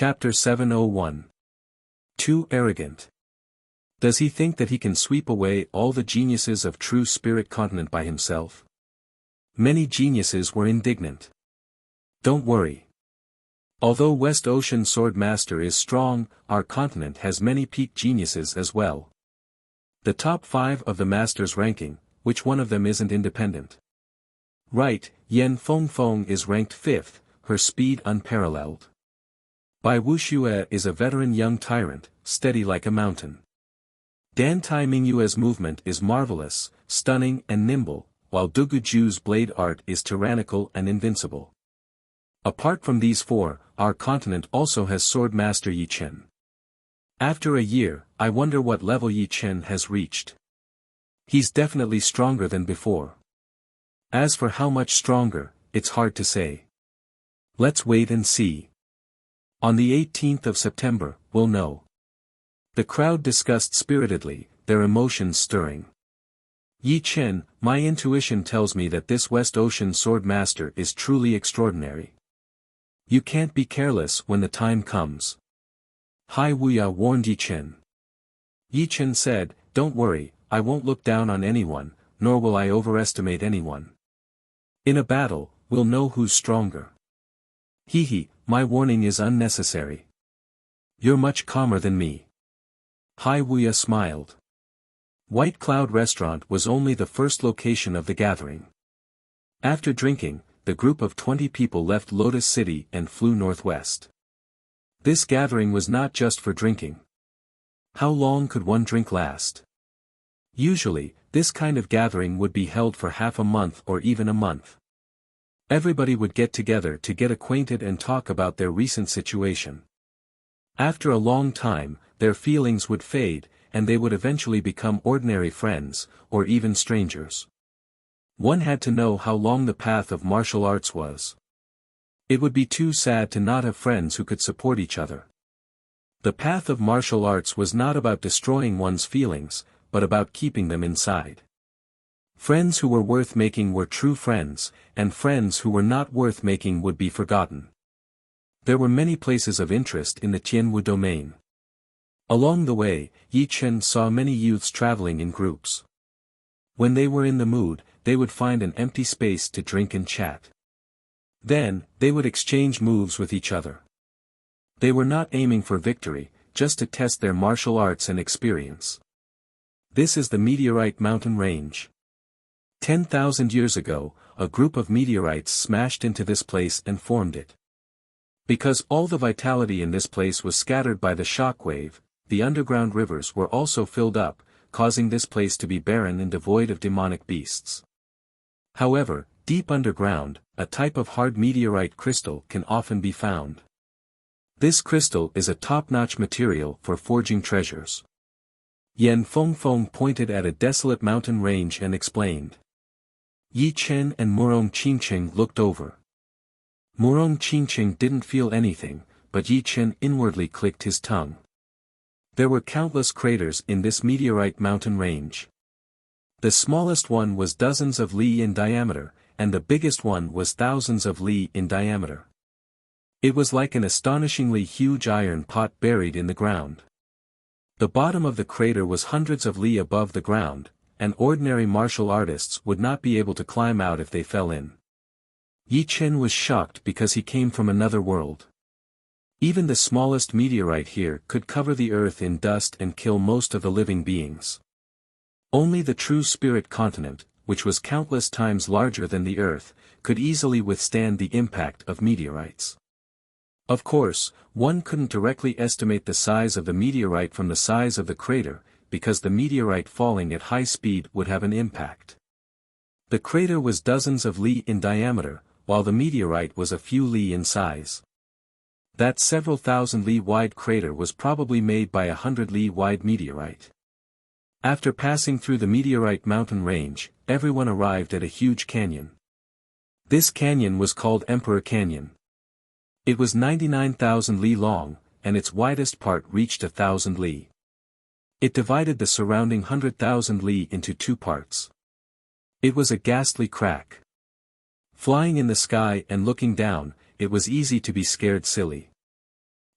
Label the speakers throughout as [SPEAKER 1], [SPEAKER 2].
[SPEAKER 1] Chapter 701. Too arrogant. Does he think that he can sweep away all the geniuses of true spirit continent by himself? Many geniuses were indignant. Don't worry. Although West Ocean Sword Master is strong, our continent has many peak geniuses as well. The top 5 of the Masters ranking, which one of them isn't independent? Right, Yen Feng is ranked 5th, her speed unparalleled. Bai Wuxia is a veteran young tyrant, steady like a mountain. Dan Tai Mingyue's movement is marvelous, stunning and nimble, while Dugu Ju's blade art is tyrannical and invincible. Apart from these 4, our continent also has Sword Master Yi Chen. After a year, I wonder what level Yi Chen has reached. He's definitely stronger than before. As for how much stronger, it's hard to say. Let's wait and see. On the 18th of September, we'll know. The crowd discussed spiritedly, their emotions stirring. Yi Chen, my intuition tells me that this West Ocean Sword Master is truly extraordinary. You can't be careless when the time comes. Hai Wuya warned Yi Chen. Yi Chen said, don't worry, I won't look down on anyone, nor will I overestimate anyone. In a battle, we'll know who's stronger. Hee, my warning is unnecessary. You're much calmer than me. Hai Wuya smiled. White Cloud Restaurant was only the first location of the gathering. After drinking, the group of 20 people left Lotus City and flew northwest. This gathering was not just for drinking. How long could one drink last? Usually, this kind of gathering would be held for half a month or even a month. Everybody would get together to get acquainted and talk about their recent situation. After a long time, their feelings would fade, and they would eventually become ordinary friends, or even strangers. One had to know how long the path of martial arts was. It would be too sad to not have friends who could support each other. The path of martial arts was not about destroying one's feelings, but about keeping them inside. Friends who were worth making were true friends, and friends who were not worth making would be forgotten. There were many places of interest in the Tianwu domain. Along the way, Yi Chen saw many youths traveling in groups. When they were in the mood, they would find an empty space to drink and chat. Then, they would exchange moves with each other. They were not aiming for victory, just to test their martial arts and experience. This is the Meteorite Mountain Range. 10,000 years ago, a group of meteorites smashed into this place and formed it. Because all the vitality in this place was scattered by the shockwave, the underground rivers were also filled up, causing this place to be barren and devoid of demonic beasts. However, deep underground, a type of hard meteorite crystal can often be found. This crystal is a top-notch material for forging treasures. Yen Feng pointed at a desolate mountain range and explained. Yi Chen and Murong Qingqing looked over. Murong Qingqing didn't feel anything, but Yi Chen inwardly clicked his tongue. There were countless craters in this meteorite mountain range. The smallest one was dozens of li in diameter, and the biggest one was thousands of li in diameter. It was like an astonishingly huge iron pot buried in the ground. The bottom of the crater was hundreds of li above the ground, and ordinary martial artists would not be able to climb out if they fell in. Yi Chen was shocked because he came from another world. Even the smallest meteorite here could cover the earth in dust and kill most of the living beings. Only the true spirit continent, which was countless times larger than the earth, could easily withstand the impact of meteorites. Of course, one couldn't directly estimate the size of the meteorite from the size of the crater, because the meteorite falling at high speed would have an impact. The crater was dozens of li in diameter, while the meteorite was a few li in size. That several thousand li wide crater was probably made by 100 li wide meteorite. After passing through the meteorite mountain range, everyone arrived at a huge canyon. This canyon was called Emperor Canyon. It was 99,000 li long, and its widest part reached 1,000 li. It divided the surrounding 100,000 li into 2 parts. It was a ghastly crack. Flying in the sky and looking down, it was easy to be scared silly.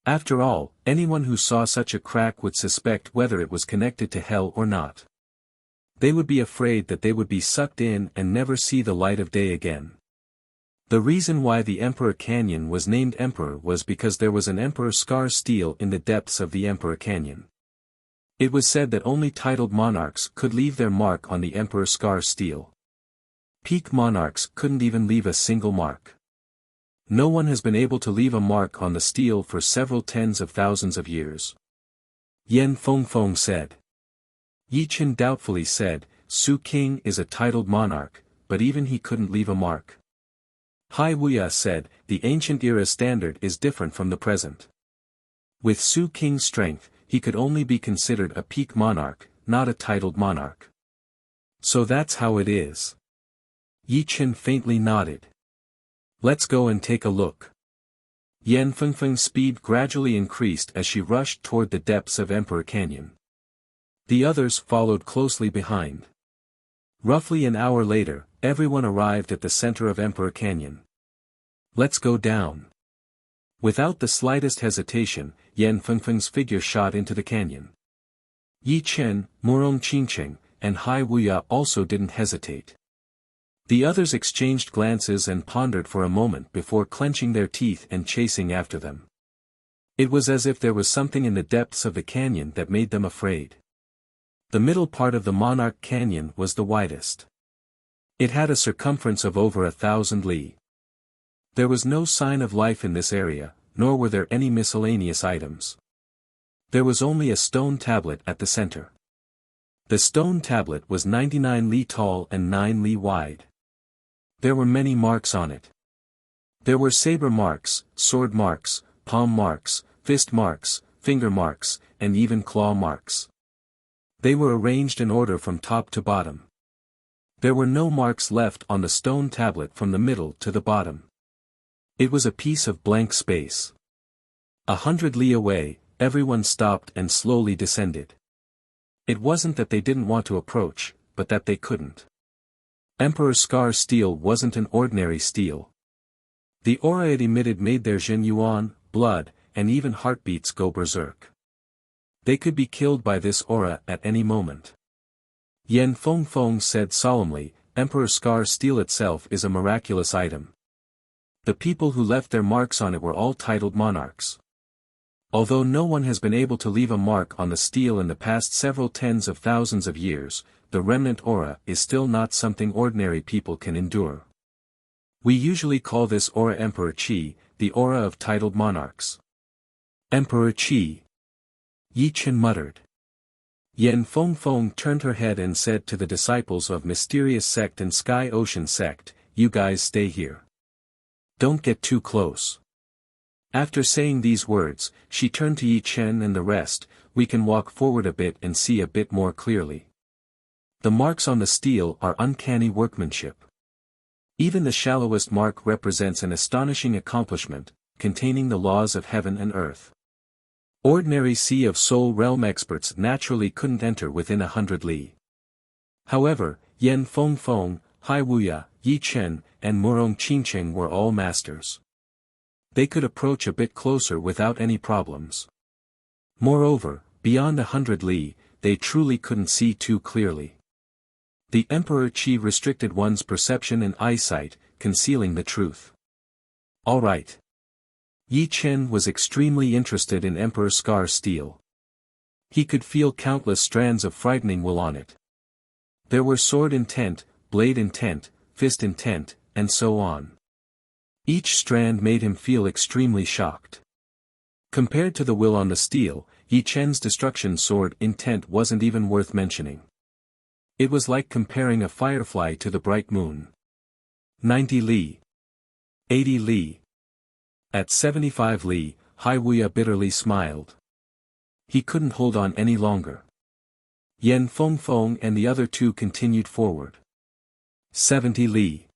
[SPEAKER 1] After all, anyone who saw such a crack would suspect whether it was connected to hell or not. They would be afraid that they would be sucked in and never see the light of day again. The reason why the Emperor Canyon was named Emperor was because there was an Emperor Scar Steel in the depths of the Emperor Canyon. It was said that only titled monarchs could leave their mark on the Emperor Scar Steel. Peak monarchs couldn't even leave a single mark. No one has been able to leave a mark on the steel for several tens of thousands of years. Yan Fengfeng said. Yi Chen doubtfully said, Su King is a titled monarch, but even he couldn't leave a mark. Hai Wuya said, the ancient era standard is different from the present. With Su King's strength, he could only be considered a peak monarch, not a titled monarch. So that's how it is. Yi Chen faintly nodded. Let's go and take a look. Yan Fengfeng's speed gradually increased as she rushed toward the depths of Emperor Canyon. The others followed closely behind. Roughly an hour later, everyone arrived at the center of Emperor Canyon. Let's go down. Without the slightest hesitation, Yan Fengfeng's figure shot into the canyon. Yi Chen, Murong Qingqing, and Hai Wuya also didn't hesitate. The others exchanged glances and pondered for a moment before clenching their teeth and chasing after them. It was as if there was something in the depths of the canyon that made them afraid. The middle part of the Monarch Canyon was the widest. It had a circumference of over 1,000 li. There was no sign of life in this area, nor were there any miscellaneous items. There was only a stone tablet at the center. The stone tablet was 99 li tall and 9 li wide. There were many marks on it. There were saber marks, sword marks, palm marks, fist marks, finger marks, and even claw marks. They were arranged in order from top to bottom. There were no marks left on the stone tablet from the middle to the bottom. It was a piece of blank space. 100 li away, everyone stopped and slowly descended. It wasn't that they didn't want to approach, but that they couldn't. Emperor Scar Steel wasn't an ordinary steel. The aura it emitted made their Jin Yuan, blood, and even heartbeats go berserk. They could be killed by this aura at any moment. Yan Fengfeng said solemnly, Emperor Scar Steel itself is a miraculous item. The people who left their marks on it were all titled monarchs. Although no one has been able to leave a mark on the steel in the past several tens of thousands of years, the remnant aura is still not something ordinary people can endure. We usually call this aura Emperor Qi, the aura of titled monarchs. Emperor Qi. Yi Chen muttered. Yan Fengfeng turned her head and said to the disciples of Mysterious Sect and Sky Ocean Sect, you guys stay here. Don't get too close. After saying these words, she turned to Yi Chen and the rest, we can walk forward a bit and see a bit more clearly. The marks on the steel are uncanny workmanship. Even the shallowest mark represents an astonishing accomplishment, containing the laws of heaven and earth. Ordinary Sea of Soul realm experts naturally couldn't enter within 100 li. However, Yan Fengfeng, Hai Wuya, Yi Chen, and Murong Qingqing were all masters. They could approach a bit closer without any problems. Moreover, beyond 100 li, they truly couldn't see too clearly. The Emperor Qi restricted one's perception and eyesight, concealing the truth. All right. Yi Chen was extremely interested in Emperor Scar Steel. He could feel countless strands of frightening will on it. There were sword intent, blade intent, fist intent, and so on. Each strand made him feel extremely shocked. Compared to the will on the steel, Yi Chen's destruction sword intent wasn't even worth mentioning. It was like comparing a firefly to the bright moon. 90 li. 80 li. At 75 li, Hai Wuya bitterly smiled. He couldn't hold on any longer. Yan Fengfeng and the other two continued forward. 70 li.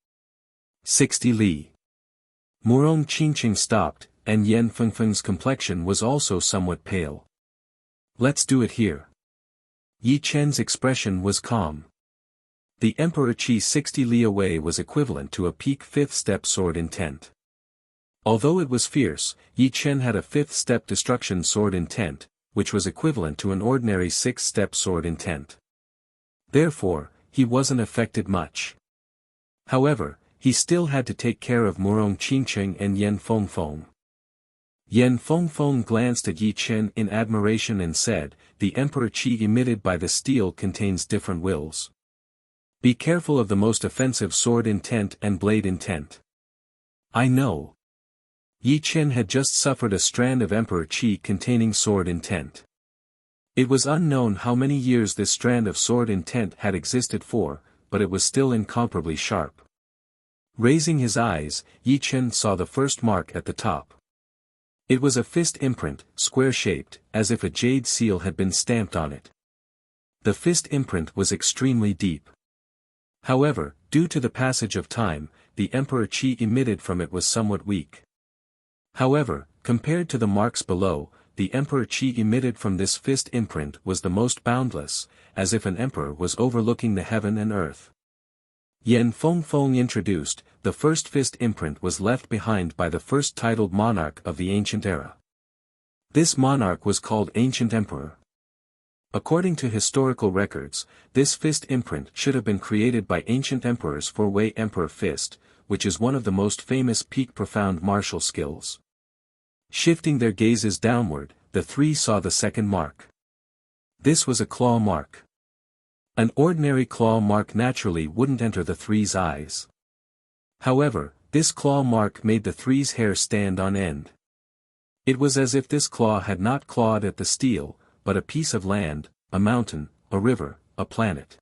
[SPEAKER 1] 60 li. Murong Qingqing stopped, and Yan Fengfeng's complexion was also somewhat pale. Let's do it here. Yi Chen's expression was calm. The Emperor Qi 60 li away was equivalent to a peak 5th step sword intent. Although it was fierce, Yi Chen had a 5th-step destruction sword intent, which was equivalent to an ordinary 6th-step sword intent. Therefore, he wasn't affected much. However, he still had to take care of Murong Qingcheng and Yan Fengfeng. Yan Fengfeng glanced at Yi Chen in admiration and said, "The Emperor Qi emitted by the steel contains different wills. Be careful of the most offensive sword intent and blade intent." "I know." Yi Chen had just suffered a strand of Emperor Qi containing sword intent. It was unknown how many years this strand of sword intent had existed for, but it was still incomparably sharp. Raising his eyes, Yi Chen saw the first mark at the top. It was a fist imprint, square-shaped, as if a jade seal had been stamped on it. The fist imprint was extremely deep. However, due to the passage of time, the Emperor Qi emitted from it was somewhat weak. However, compared to the marks below, the Emperor Qi emitted from this fist imprint was the most boundless, as if an emperor was overlooking the heaven and earth. Yan Fengfeng introduced, the first fist imprint was left behind by the first titled monarch of the ancient era. This monarch was called Ancient Emperor. According to historical records, this fist imprint should have been created by ancient emperors for Wei Emperor Fist, which is one of the most famous peak profound martial skills. Shifting their gazes downward, the three saw the second mark. This was a claw mark. An ordinary claw mark naturally wouldn't enter the three's eyes. However, this claw mark made the three's hair stand on end. It was as if this claw had not clawed at the steel, but a piece of land, a mountain, a river, a planet.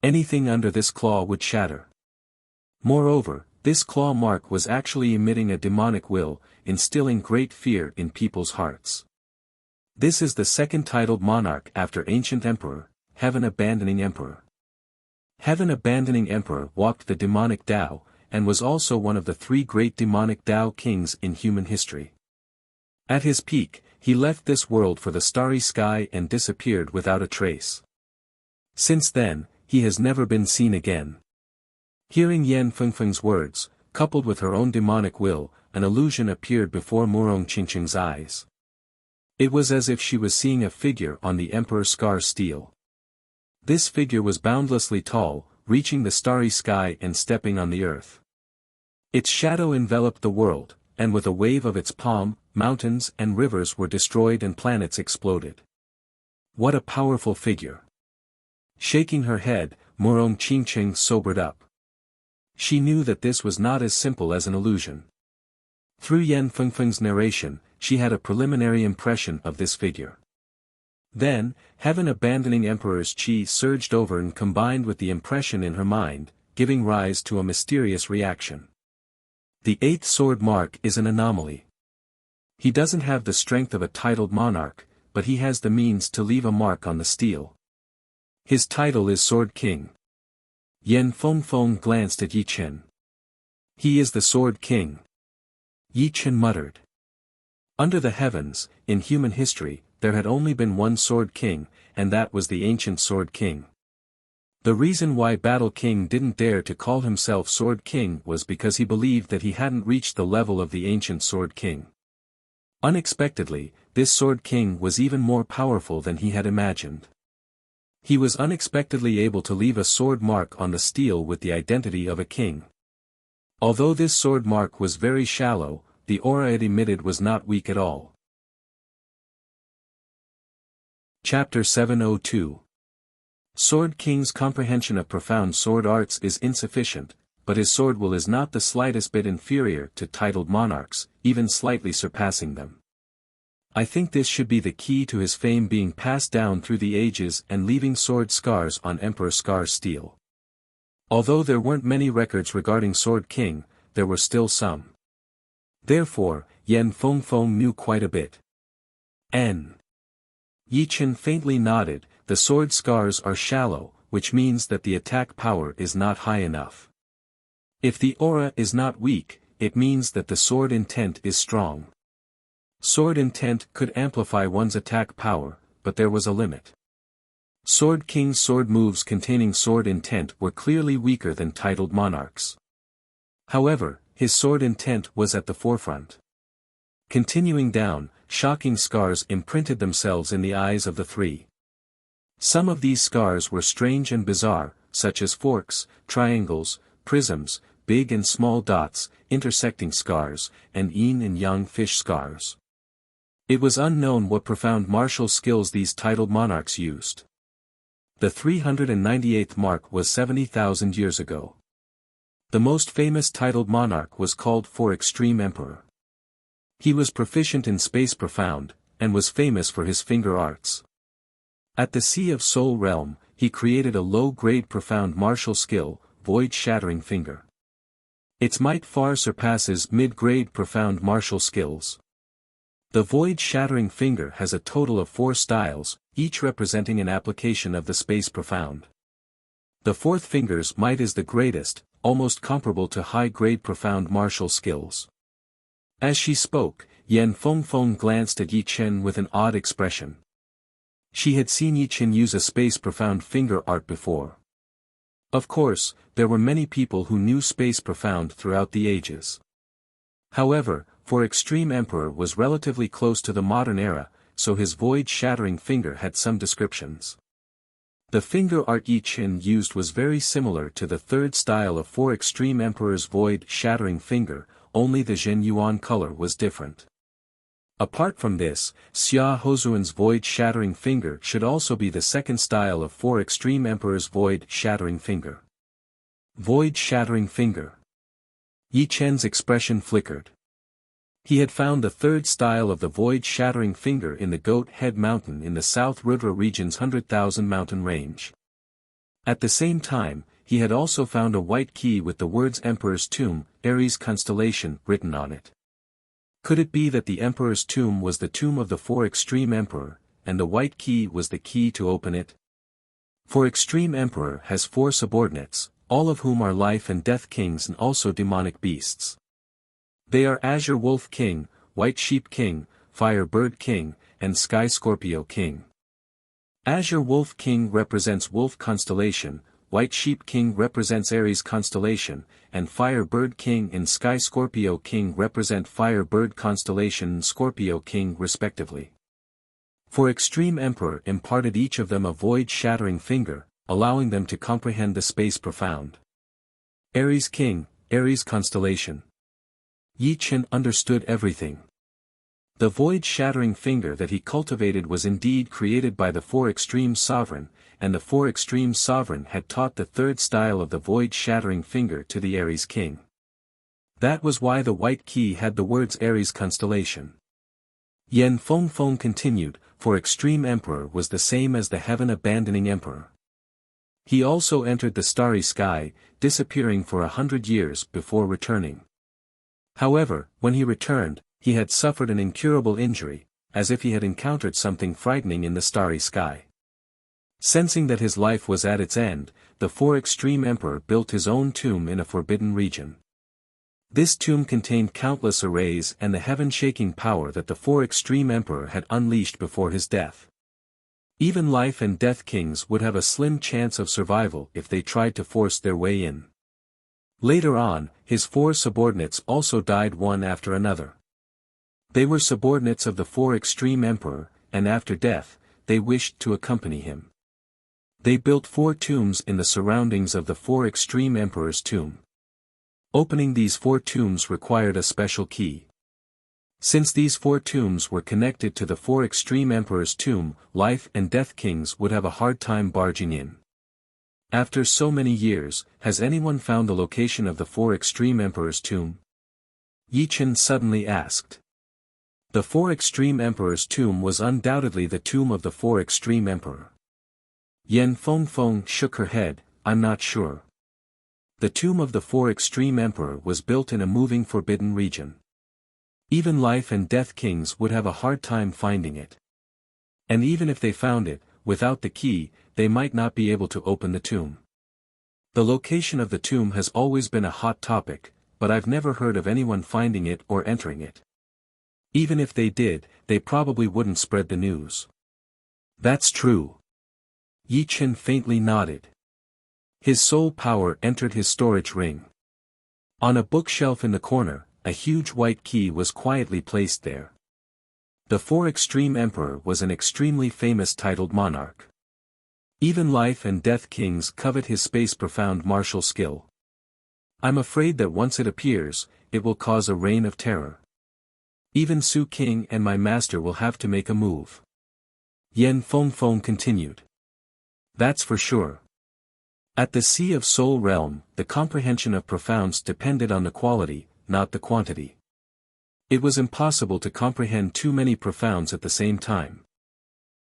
[SPEAKER 1] Anything under this claw would shatter. Moreover, this claw mark was actually emitting a demonic will, instilling great fear in people's hearts. This is the second titled monarch after Ancient Emperor, Heaven-Abandoning Emperor. Heaven-Abandoning Emperor walked the demonic Tao, and was also one of the three great demonic Tao kings in human history. At his peak, he left this world for the starry sky and disappeared without a trace. Since then, he has never been seen again. Hearing Yan Fengfeng's words, coupled with her own demonic will, an illusion appeared before Murong Qingcheng's eyes. It was as if she was seeing a figure on the Emperor Scar's steel. This figure was boundlessly tall, reaching the starry sky and stepping on the earth. Its shadow enveloped the world, and with a wave of its palm, mountains and rivers were destroyed and planets exploded. What a powerful figure! Shaking her head, Murong Qingcheng sobered up. She knew that this was not as simple as an illusion. Through Yan Fengfeng's narration, she had a preliminary impression of this figure. Then, heaven-abandoning Emperor's qi surged over and combined with the impression in her mind, giving rise to a mysterious reaction. The 8th sword mark is an anomaly. He doesn't have the strength of a titled monarch, but he has the means to leave a mark on the steel. His title is Sword King. Yan Fengfeng glanced at Yi Chen. He is the Sword King. Yi Chen muttered. Under the heavens, in human history, there had only been one Sword King, and that was the ancient Sword King. The reason why Battle King didn't dare to call himself Sword King was because he believed that he hadn't reached the level of the ancient Sword King. Unexpectedly, this Sword King was even more powerful than he had imagined. He was unexpectedly able to leave a sword mark on the steel with the identity of a king. Although this sword mark was very shallow, the aura it emitted was not weak at all. Chapter 702. Sword King's comprehension of profound sword arts is insufficient, but his sword will is not the slightest bit inferior to titled monarchs, even slightly surpassing them. I think this should be the key to his fame being passed down through the ages and leaving sword scars on Emperor Scar's steel. Although there weren't many records regarding Sword King, there were still some. Therefore, Yan Fengfeng knew quite a bit. Yi Chen faintly nodded. The sword scars are shallow, which means that the attack power is not high enough. If the aura is not weak, it means that the sword intent is strong. Sword intent could amplify one's attack power, but there was a limit. Sword King's sword moves containing sword intent were clearly weaker than titled monarchs. However, his sword intent was at the forefront. Continuing down, shocking scars imprinted themselves in the eyes of the three. Some of these scars were strange and bizarre, such as forks, triangles, prisms, big and small dots, intersecting scars, and yin and yang fish scars. It was unknown what profound martial skills these titled monarchs used. The 398th mark was 70,000 years ago. The most famous titled monarch was called For Extreme Emperor. He was proficient in space profound, and was famous for his finger arts. At the Sea of Soul realm, he created a low-grade profound martial skill, Void-Shattering Finger. Its might far surpasses mid-grade profound martial skills. The Void-Shattering Finger has a total of 4 styles, each representing an application of the space profound. The fourth finger's might is the greatest, almost comparable to high-grade profound martial skills. As she spoke, Yan Fengfeng glanced at Yi Chen with an odd expression. She had seen Yi Chen use a space profound finger art before. Of course, there were many people who knew space profound throughout the ages. However, For Extreme Emperor was relatively close to the modern era, so his void-shattering finger had some descriptions. The finger art Yi Chen used was very similar to the third style of For Extreme Emperor's void-shattering finger, only the Zhen Yuan color was different. Apart from this, Xia Hozuan's void-shattering finger should also be the second style of For Extreme Emperor's void-shattering finger. Void-shattering finger. Yi Chen's expression flickered. He had found the third style of the void-shattering finger in the Goat Head Mountain in the South Rudra region's 100,000 mountain range. At the same time, he had also found a white key with the words Emperor's Tomb, Aries constellation, written on it. Could it be that the Emperor's Tomb was the tomb of the For Extreme Emperor, and the white key was the key to open it? For Extreme Emperor has 4 subordinates, all of whom are life and death kings and also demonic beasts. They are Azure Wolf King, White Sheep King, Fire Bird King, and Sky Scorpio King. Azure Wolf King represents Wolf constellation, White Sheep King represents Aries constellation, and Fire Bird King and Sky Scorpio King represent Fire Bird constellation and Scorpio King respectively. For Extreme Emperor imparted each of them a void-shattering finger, allowing them to comprehend the space profound. Aries King, Aries constellation. Yi Chen understood everything. The void-shattering finger that he cultivated was indeed created by the For Extreme Sovereign, and the For Extreme Sovereign had taught the third style of the void-shattering finger to the Aries King. That was why the white key had the words Aries constellation. Yan Fengfeng continued, For Extreme Emperor was the same as the heaven-abandoning Emperor. He also entered the starry sky, disappearing for 100 years before returning. However, when he returned, he had suffered an incurable injury, as if he had encountered something frightening in the starry sky. Sensing that his life was at its end, the For Extreme Emperor built his own tomb in a forbidden region. This tomb contained countless arrays and the heaven-shaking power that the For Extreme Emperor had unleashed before his death. Even life and death kings would have a slim chance of survival if they tried to force their way in. Later on, his 4 subordinates also died one after another. They were subordinates of the For Extreme Emperor, and after death, they wished to accompany him. They built 4 tombs in the surroundings of the For Extreme Emperor's tomb. Opening these 4 tombs required a special key. Since these 4 tombs were connected to the For Extreme Emperor's tomb, life and death kings would have a hard time barging in. After so many years, has anyone found the location of the For Extreme Emperor's tomb? Yi Chen suddenly asked. The For Extreme Emperor's tomb was undoubtedly the tomb of the For Extreme Emperor. Yan Fengfeng shook her head, I'm not sure. The tomb of the For Extreme Emperor was built in a moving forbidden region. Even life and death kings would have a hard time finding it. And even if they found it, without the key, they might not be able to open the tomb. The location of the tomb has always been a hot topic, but I've never heard of anyone finding it or entering it. Even if they did, they probably wouldn't spread the news. That's true. Yi Chen faintly nodded. His soul power entered his storage ring. On a bookshelf in the corner, a huge white key was quietly placed there. The Four Extreme Emperor was an extremely famous titled monarch. Even life and death kings covet his space profound martial skill. I'm afraid that once it appears, it will cause a reign of terror. Even Su King and my master will have to make a move. Yen Fengfeng continued. That's for sure. At the Sea of Soul realm, the comprehension of profounds depended on the quality, not the quantity. It was impossible to comprehend too many profounds at the same time.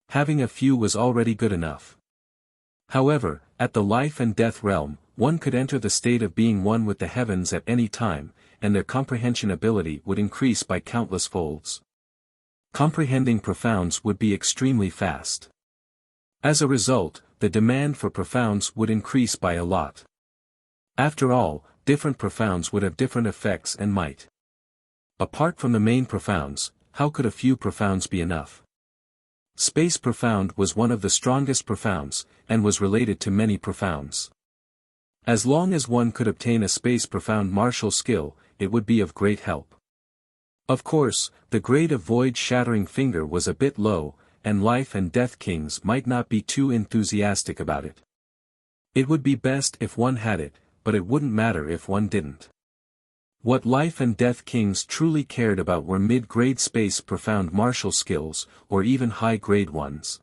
[SPEAKER 1] Having a few was already good enough. However, at the life and death realm, one could enter the state of being one with the heavens at any time, and their comprehension ability would increase by countless folds. Comprehending profounds would be extremely fast. As a result, the demand for profounds would increase by a lot. After all, different profounds would have different effects and might. Apart from the main profounds, how could a few profounds be enough? Space profound was one of the strongest profounds, and was related to many profounds. As long as one could obtain a space profound martial skill, it would be of great help. Of course, the grade of void-shattering finger was a bit low, and life and death kings might not be too enthusiastic about it. It would be best if one had it, but it wouldn't matter if one didn't. What life and death kings truly cared about were mid-grade space profound martial skills, or even high-grade ones.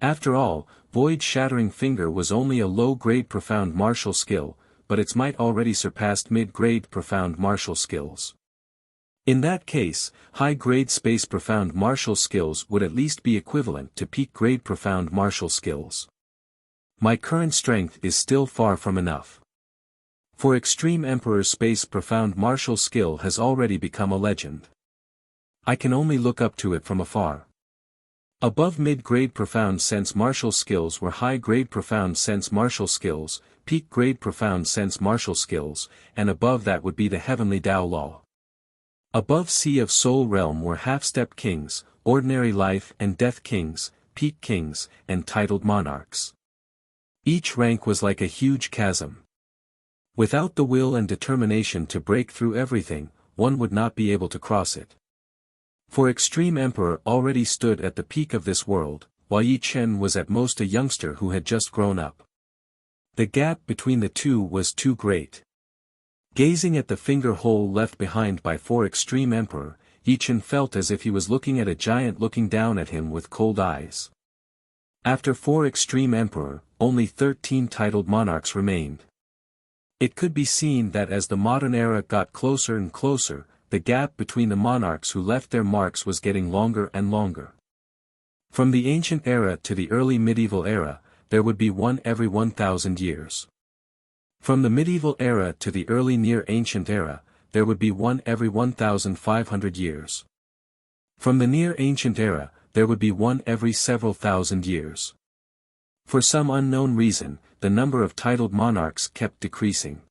[SPEAKER 1] After all, void-shattering finger was only a low-grade profound martial skill, but its might already surpassed mid-grade profound martial skills. In that case, high-grade space profound martial skills would at least be equivalent to peak-grade profound martial skills. My current strength is still far from enough. For Extreme Emperor's space profound martial skill has already become a legend. I can only look up to it from afar. Above mid-grade profound sense martial skills were high-grade profound sense martial skills, peak-grade profound sense martial skills, and above that would be the heavenly Tao Law. Above Sea of Soul realm were half-step kings, ordinary life and death kings, peak kings, and titled monarchs. Each rank was like a huge chasm. Without the will and determination to break through everything, one would not be able to cross it. For Extreme Emperor already stood at the peak of this world, while Yi Chen was at most a youngster who had just grown up. The gap between the two was too great. Gazing at the finger hole left behind by For Extreme Emperor, Yi Chen felt as if he was looking at a giant looking down at him with cold eyes. After For Extreme Emperor, only 13 titled monarchs remained. It could be seen that as the modern era got closer and closer, the gap between the monarchs who left their marks was getting longer and longer. From the ancient era to the early medieval era, there would be one every 1,000 years. From the medieval era to the early near ancient era, there would be one every 1,500 years. From the near ancient era, there would be one every several thousand years. For some unknown reason, the number of titled monarchs kept decreasing.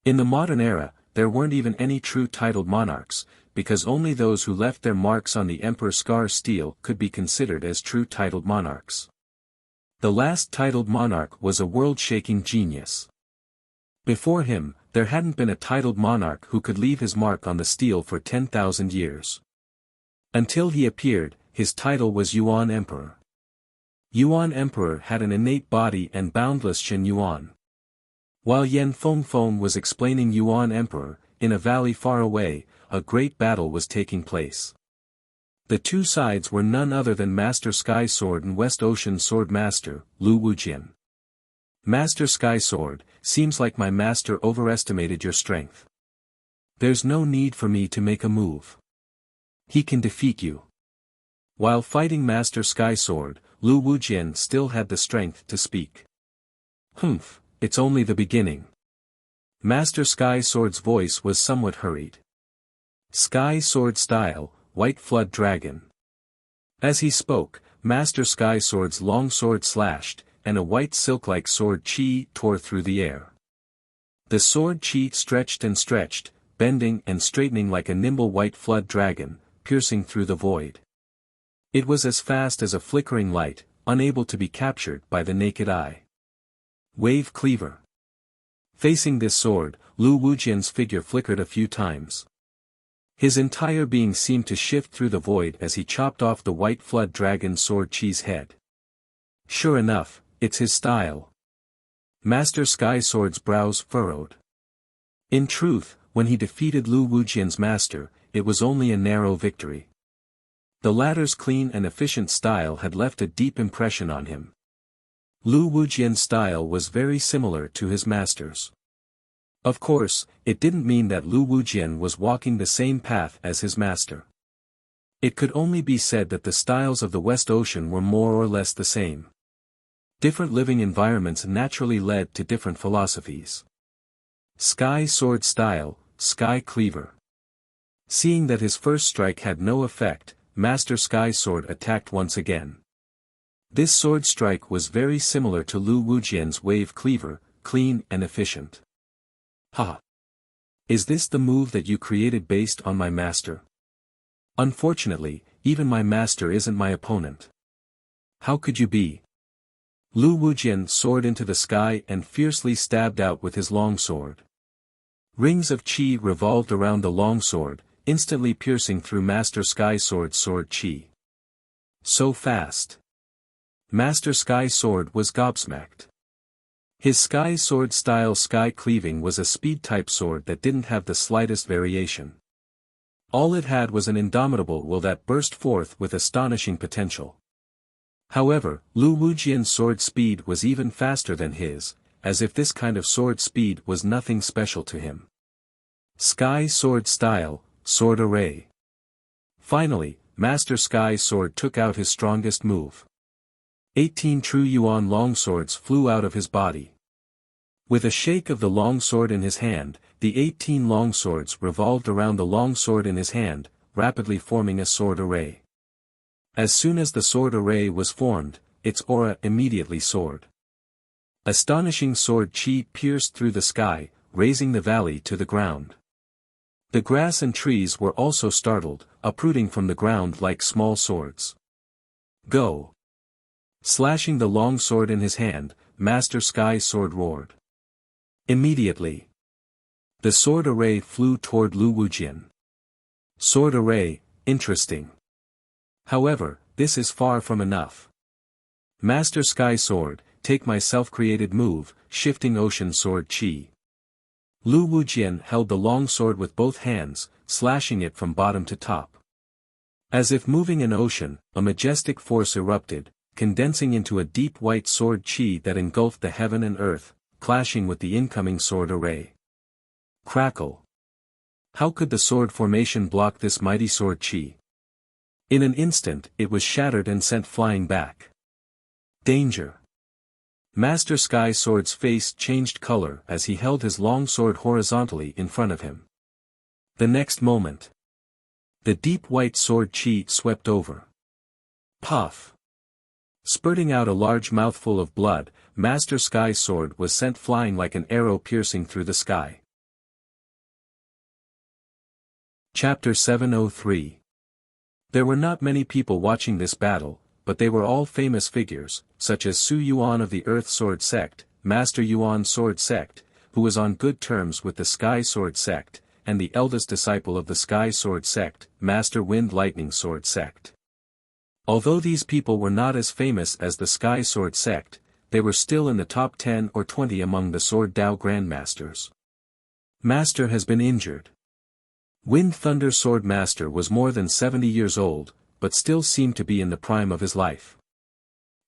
[SPEAKER 1] In the modern era, there weren't even any true titled monarchs, because only those who left their marks on the Emperor Scar stele could be considered as true titled monarchs. The last titled monarch was a world-shaking genius. Before him, there hadn't been a titled monarch who could leave his mark on the stele for 10,000 years. Until he appeared, his title was Yuan Emperor. Yuan Emperor had an innate body and boundless Shen Yuan. While Yen Fengfeng was explaining Yuan Emperor, in a valley far away, a great battle was taking place. The two sides were none other than Master Sky Sword and West Ocean Sword Master, Lu Wujian. Master Sky Sword, seems like my master overestimated your strength. There's no need for me to make a move. He can defeat you. While fighting Master Sky Sword, Lu Wujian still had the strength to speak. Humph, it's only the beginning. Master Sky Sword's voice was somewhat hurried. Sky Sword style, White Flood Dragon. As he spoke, Master Sky Sword's long sword slashed, and a white silk-like sword chi tore through the air. The sword chi stretched and stretched, bending and straightening like a nimble white flood dragon, piercing through the void. It was as fast as a flickering light, unable to be captured by the naked eye. Wave Cleaver. Facing this sword, Lu Wujian's figure flickered a few times. His entire being seemed to shift through the void as he chopped off the white flood dragon sword Qi's head. Sure enough, it's his style. Master Sky Sword's brows furrowed. In truth, when he defeated Lu Wujian's master, it was only a narrow victory. The latter's clean and efficient style had left a deep impression on him. Lu Wujian's style was very similar to his master's. Of course, it didn't mean that Lu Wujian was walking the same path as his master. It could only be said that the styles of the West Ocean were more or less the same. Different living environments naturally led to different philosophies. Sky Sword Style, Sky Cleaver. Seeing that his first strike had no effect, Master Sky Sword attacked once again. This sword strike was very similar to Lu Wujian's Wave Cleaver, clean and efficient. Ha! Is this the move that you created based on my master? Unfortunately, even my master isn't my opponent. How could you be? Lu Wujian soared into the sky and fiercely stabbed out with his long sword. Rings of qi revolved around the long sword, instantly piercing through Master Sky Sword's sword qi. So fast. Master Sky Sword was gobsmacked. His Sky Sword style Sky Cleaving was a speed-type sword that didn't have the slightest variation. All it had was an indomitable will that burst forth with astonishing potential. However, Lu Wujian's sword speed was even faster than his, as if this kind of sword speed was nothing special to him. Sky Sword Style, Sword Array. Finally, Master Sky Sword took out his strongest move. 18 true yuan longswords flew out of his body. With a shake of the longsword in his hand, the 18 longswords revolved around the longsword in his hand, rapidly forming a sword array. As soon as the sword array was formed, its aura immediately soared. Astonishing sword qi pierced through the sky, raising the valley to the ground. The grass and trees were also startled, uprooting from the ground like small swords. Go! Slashing the long sword in his hand, Master Sky Sword roared. Immediately, the sword array flew toward Lu Wujian. Sword array, interesting. However, this is far from enough. Master Sky Sword, take my self-created move, Shifting Ocean Sword Qi. Lu Wujian held the long sword with both hands, slashing it from bottom to top. As if moving an ocean, a majestic force erupted, condensing into a deep white sword qi that engulfed the heaven and earth, clashing with the incoming sword array. Crackle! How could the sword formation block this mighty sword qi? In an instant it was shattered and sent flying back. Danger! Master Sky Sword's face changed color as he held his long sword horizontally in front of him. The next moment, the deep white sword qi swept over. Puff! Spurting out a large mouthful of blood, Master Sky Sword was sent flying like an arrow piercing through the sky. Chapter 703. There were not many people watching this battle, but they were all famous figures, such as Su Yuan of the Earth Sword Sect, Master Yuan Sword Sect, who was on good terms with the Sky Sword Sect, and the eldest disciple of the Sky Sword Sect, Master Wind Lightning Sword Sect. Although these people were not as famous as the Sky Sword Sect, they were still in the top 10 or 20 among the Sword Dao Grandmasters. Master has been injured. Wind Thunder Sword Master was more than 70 years old, but still seemed to be in the prime of his life.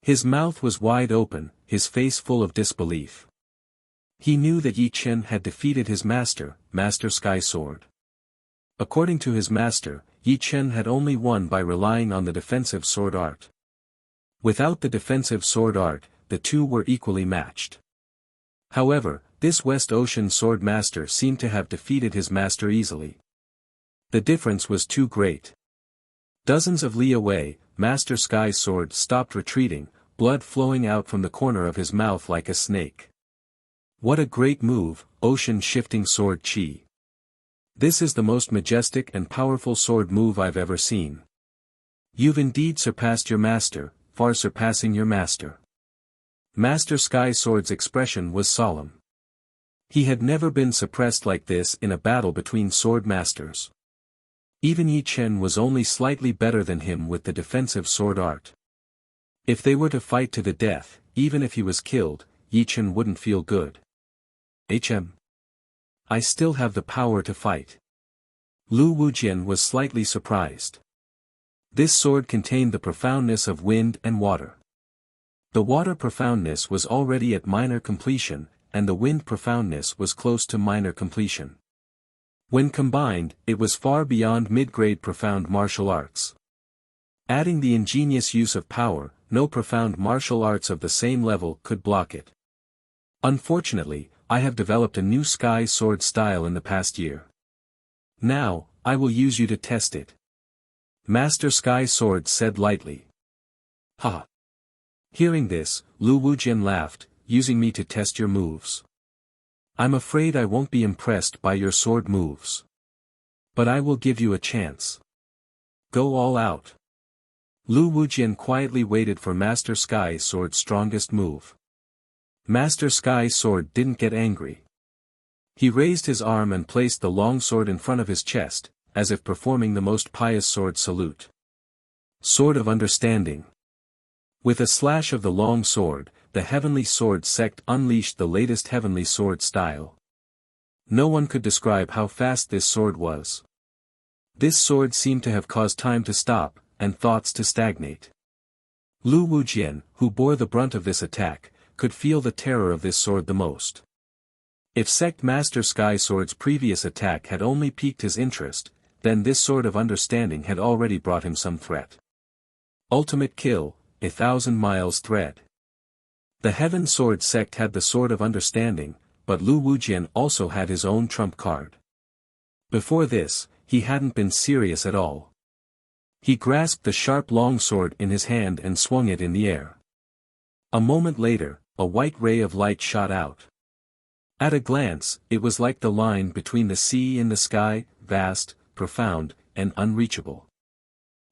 [SPEAKER 1] His mouth was wide open, his face full of disbelief. He knew that Yi Chen had defeated his master, Master Sky Sword. According to his master, Yi Chen had only won by relying on the defensive sword art. Without the defensive sword art, the two were equally matched. However, this West Ocean Sword Master seemed to have defeated his master easily. The difference was too great. Dozens of li away, Master Sky Sword stopped retreating, blood flowing out from the corner of his mouth like a snake. What a great move, Ocean Shifting Sword Qi. This is the most majestic and powerful sword move I've ever seen. You've indeed surpassed your master, far surpassing your master. Master Sky Sword's expression was solemn. He had never been suppressed like this in a battle between sword masters. Even Yi Chen was only slightly better than him with the defensive sword art. If they were to fight to the death, even if he was killed, Yi Chen wouldn't feel good. I still have the power to fight. Lu Wujian was slightly surprised. This sword contained the profoundness of wind and water. The water profoundness was already at minor completion, and the wind profoundness was close to minor completion. When combined, it was far beyond mid-grade profound martial arts. Adding the ingenious use of power, no profound martial arts of the same level could block it. Unfortunately, I have developed a new sky sword style in the past year. Now, I will use you to test it. Master Sky Sword said lightly. Ha! Hearing this, Lu Wujian laughed, using me to test your moves. I'm afraid I won't be impressed by your sword moves. But I will give you a chance. Go all out. Lu Wujian quietly waited for Master Sky Sword's strongest move. Master Sky Sword didn't get angry. He raised his arm and placed the long sword in front of his chest, as if performing the most pious sword salute. Sword of Understanding. With a slash of the long sword, the Heavenly Sword sect unleashed the latest Heavenly Sword style. No one could describe how fast this sword was. This sword seemed to have caused time to stop, and thoughts to stagnate. Lu Wujian, who bore the brunt of this attack, could feel the terror of this sword the most. If Sect Master Sky Sword's previous attack had only piqued his interest, then this Sword of Understanding had already brought him some threat. Ultimate kill, 1,000 miles thread. The Heaven Sword sect had the Sword of Understanding, but Lu Wujian also had his own trump card. Before this, he hadn't been serious at all. He grasped the sharp long sword in his hand and swung it in the air. A moment later, a white ray of light shot out. At a glance, it was like the line between the sea and the sky, vast, profound, and unreachable.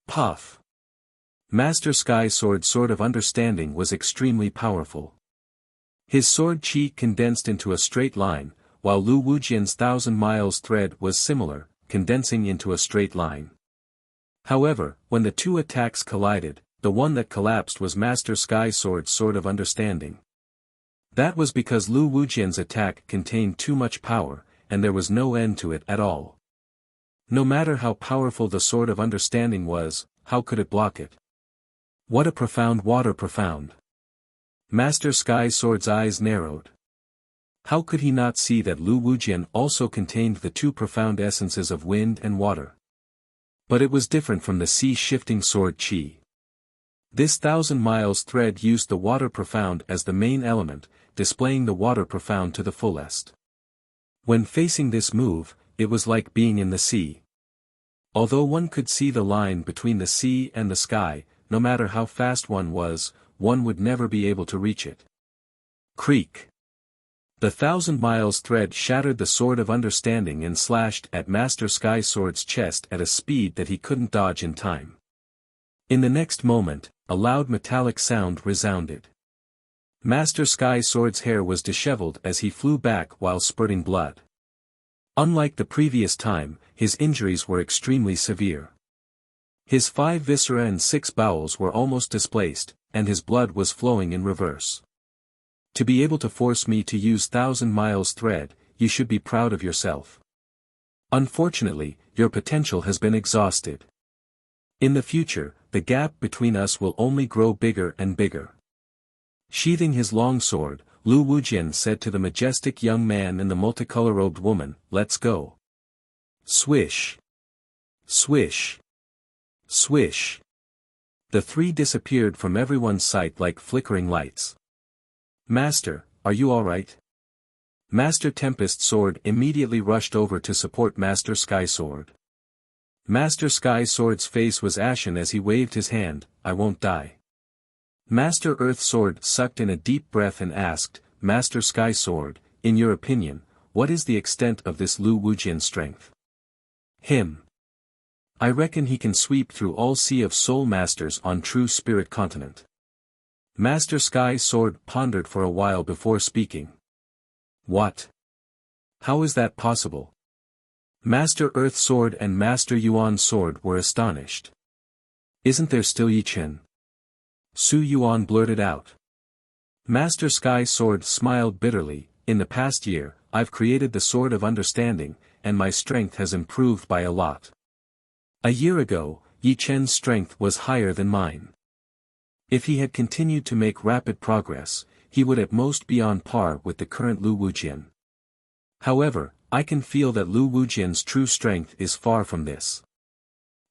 [SPEAKER 1] Puff! Master Sky Sword's Sword of Understanding was extremely powerful. His sword chi condensed into a straight line, while Lu Wujian's 1,000 miles thread was similar, condensing into a straight line. However, when the two attacks collided, the one that collapsed was Master Sky Sword's Sword of Understanding. That was because Lu Wujian's attack contained too much power, and there was no end to it at all. No matter how powerful the Sword of Understanding was, how could it block it? What a profound water profound! Master Sky Sword's eyes narrowed. How could he not see that Lu Wujian also contained the two profound essences of wind and water? But it was different from the sea-shifting sword chi. This 1,000 miles thread used the water profound as the main element, displaying the water profound to the fullest. When facing this move, it was like being in the sea. Although one could see the line between the sea and the sky, no matter how fast one was, one would never be able to reach it. Creak! The 1,000 miles thread shattered the Sword of Understanding and slashed at Master Sky Sword's chest at a speed that he couldn't dodge in time. In the next moment, a loud metallic sound resounded. Master Sky Sword's hair was disheveled as he flew back while spurting blood. Unlike the previous time, his injuries were extremely severe. His 5 viscera and 6 bowels were almost displaced, and his blood was flowing in reverse. To be able to force me to use 1,000 miles thread, you should be proud of yourself. Unfortunately, your potential has been exhausted. In the future, the gap between us will only grow bigger and bigger. Sheathing his long sword, Lu Wujian said to the majestic young man and the multicolor-robed woman, "Let's go." Swish! Swish! Swish! The three disappeared from everyone's sight like flickering lights. "Master, are you all right?" Master Tempest Sword immediately rushed over to support Master Sky Sword. Master Sky Sword's face was ashen as he waved his hand, "I won't die." Master Earth Sword sucked in a deep breath and asked, "Master Sky Sword, in your opinion, what is the extent of this Lu Wujian strength?" "Him. I reckon he can sweep through all Sea of Soul Masters on True Spirit Continent." Master Sky Sword pondered for a while before speaking. "What? How is that possible? Master Earth Sword and Master Yuan Sword were astonished. Isn't there still Yi Chen? Su Yuan blurted out. Master Sky Sword smiled bitterly. In the past year, I've created the Sword of Understanding, and my strength has improved by a lot. A year ago, Yi Chen's strength was higher than mine. If he had continued to make rapid progress, he would at most be on par with the current Lu Wujian. However, I can feel that Lu Wujian's true strength is far from this.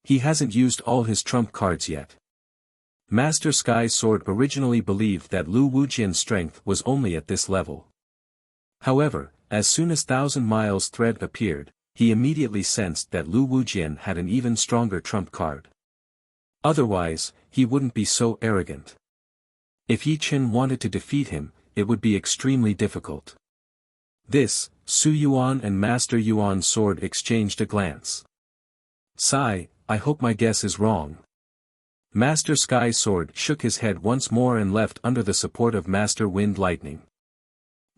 [SPEAKER 1] He hasn't used all his trump cards yet. Master Sky Sword originally believed that Lu Wujian's strength was only at this level. However, as soon as Thousand Miles Thread appeared, he immediately sensed that Lu Wujian had an even stronger trump card. Otherwise, he wouldn't be so arrogant. If Yi Chen wanted to defeat him, it would be extremely difficult. This, Su Yuan and Master Yuan's sword exchanged a glance. Sigh, I hope my guess is wrong. Master Sky Sword shook his head once more and left under the support of Master Wind Lightning.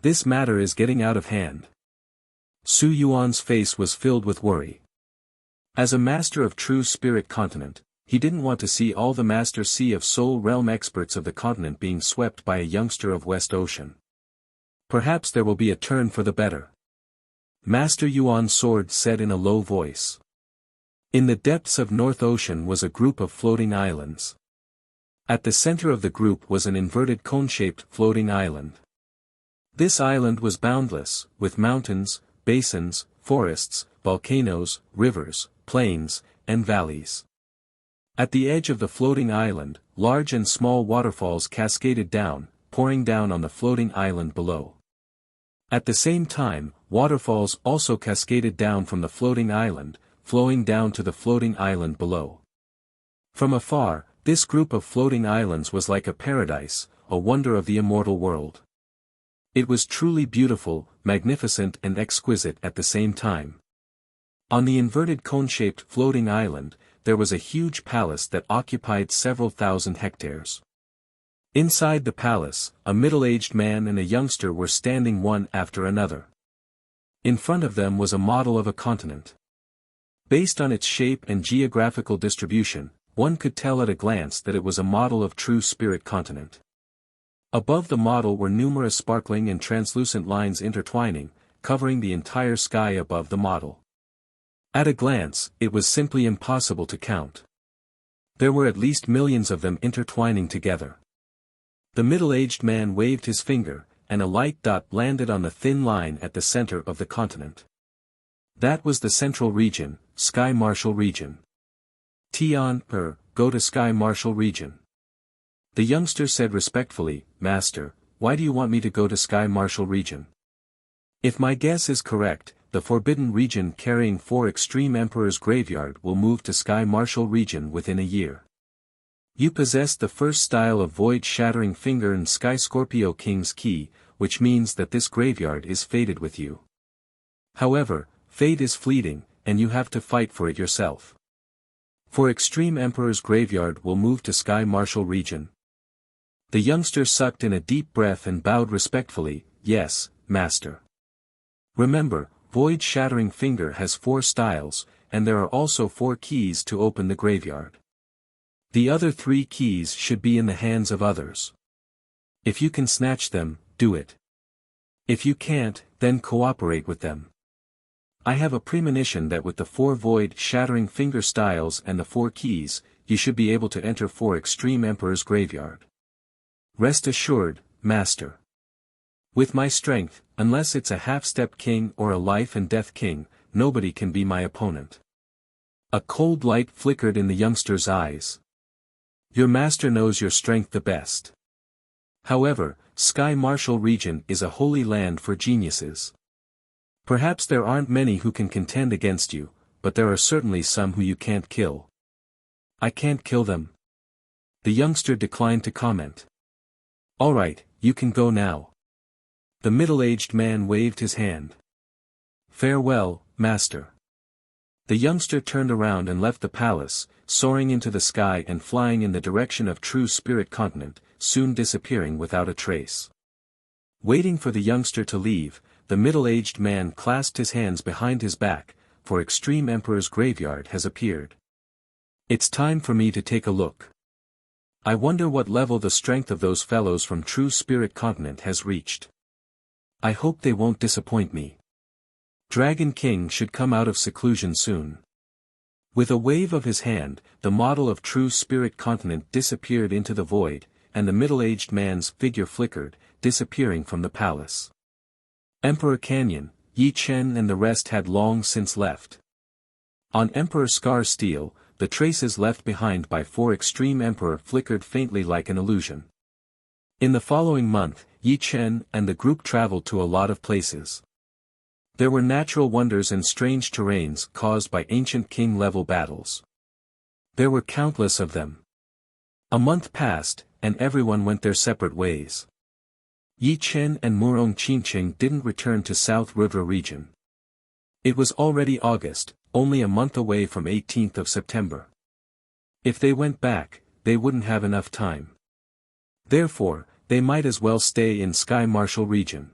[SPEAKER 1] This matter is getting out of hand. Su Yuan's face was filled with worry. As a master of true spirit continent, he didn't want to see all the Master Sea of Soul Realm experts of the continent being swept by a youngster of West Ocean. Perhaps there will be a turn for the better. Master Yuan's sword said in a low voice. In the depths of North Ocean was a group of floating islands. At the center of the group was an inverted cone-shaped floating island. This island was boundless, with mountains, basins, forests, volcanoes, rivers, plains, and valleys. At the edge of the floating island, large and small waterfalls cascaded down, pouring down on the floating island below. At the same time, waterfalls also cascaded down from the floating island, flowing down to the floating island below. From afar, this group of floating islands was like a paradise, a wonder of the immortal world. It was truly beautiful, magnificent and exquisite at the same time. On the inverted cone-shaped floating island, there was a huge palace that occupied several thousand hectares. Inside the palace, a middle-aged man and a youngster were standing one after another. In front of them was a model of a continent. Based on its shape and geographical distribution, one could tell at a glance that it was a model of true spirit continent. Above the model were numerous sparkling and translucent lines intertwining, covering the entire sky above the model. At a glance, it was simply impossible to count. There were at least millions of them intertwining together. The middle-aged man waved his finger, and a light dot landed on the thin line at the center of the continent. That was the central region, Sky Marshal Region. Tian, go to Sky Marshal Region. The youngster said respectfully, Master, why do you want me to go to Sky Marshal Region? If my guess is correct, the Forbidden Region carrying 4 Extreme Emperor's Graveyard will move to Sky Marshal Region within a year. You possess the first style of Void-Shattering Finger and Sky Scorpio King's Key, which means that this graveyard is fated with you. However, fate is fleeting, and you have to fight for it yourself. For Extreme Emperor's Graveyard will move to Sky Marshal Region. The youngster sucked in a deep breath and bowed respectfully, Yes, Master. Remember, Void-Shattering Finger has 4 styles, and there are also 4 keys to open the graveyard. The other 3 keys should be in the hands of others. If you can snatch them, do it. If you can't, then cooperate with them. I have a premonition that with the 4 Void-Shattering Finger styles and the 4 keys, you should be able to enter 4 Extreme Emperor's Graveyard. Rest assured, Master. With my strength, unless it's a half-step king or a life-and-death king, nobody can be my opponent. A cold light flickered in the youngster's eyes. Your master knows your strength the best. However, Sky Marshal Region is a holy land for geniuses. Perhaps there aren't many who can contend against you, but there are certainly some who you can't kill. I can't kill them. The youngster declined to comment. Alright, you can go now. The middle-aged man waved his hand. Farewell, Master. The youngster turned around and left the palace, soaring into the sky and flying in the direction of True Spirit Continent, soon disappearing without a trace. Waiting for the youngster to leave, the middle-aged man clasped his hands behind his back, for Extreme Emperor's graveyard has appeared. It's time for me to take a look. I wonder what level the strength of those fellows from True Spirit Continent has reached. I hope they won't disappoint me. Dragon King should come out of seclusion soon. With a wave of his hand, the model of True Spirit Continent disappeared into the void, and the middle-aged man's figure flickered, disappearing from the palace. Emperor Canyon, Yi Chen and the rest had long since left. On Emperor Scar Steel, the traces left behind by 4 Extreme Emperor flickered faintly like an illusion. In the following month, Yi Chen and the group traveled to a lot of places. There were natural wonders and strange terrains caused by ancient king-level battles. There were countless of them. A month passed, and everyone went their separate ways. Yi Chen and Murong Qingqing didn't return to South River region. It was already August, only a month away from 18th of September. If they went back, they wouldn't have enough time. Therefore, they might as well stay in Sky Martial region.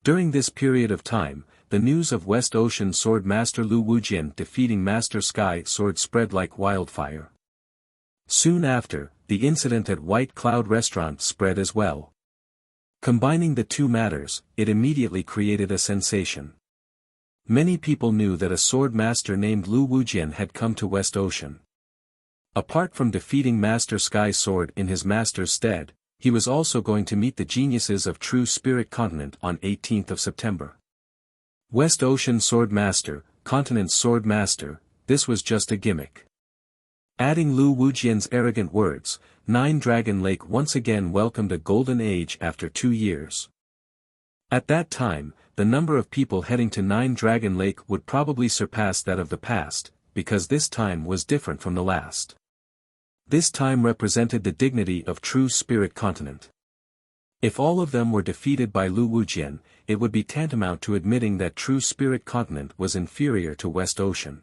[SPEAKER 1] During this period of time, the news of West Ocean Sword Master Lu Wujian defeating Master Sky Sword spread like wildfire. Soon after, the incident at White Cloud Restaurant spread as well. Combining the two matters, it immediately created a sensation. Many people knew that a sword master named Lu Wujian had come to West Ocean. Apart from defeating Master Sky Sword in his master's stead, he was also going to meet the geniuses of True Spirit Continent on 18th of September. West Ocean Sword Master, Continent Sword Master, this was just a gimmick. Adding Lu Wujian's arrogant words, Nine Dragon Lake once again welcomed a golden age after 2 years. At that time, the number of people heading to Nine Dragon Lake would probably surpass that of the past, because this time was different from the last. This time represented the dignity of True Spirit Continent. If all of them were defeated by Lu Wujian, it would be tantamount to admitting that True Spirit Continent was inferior to West Ocean.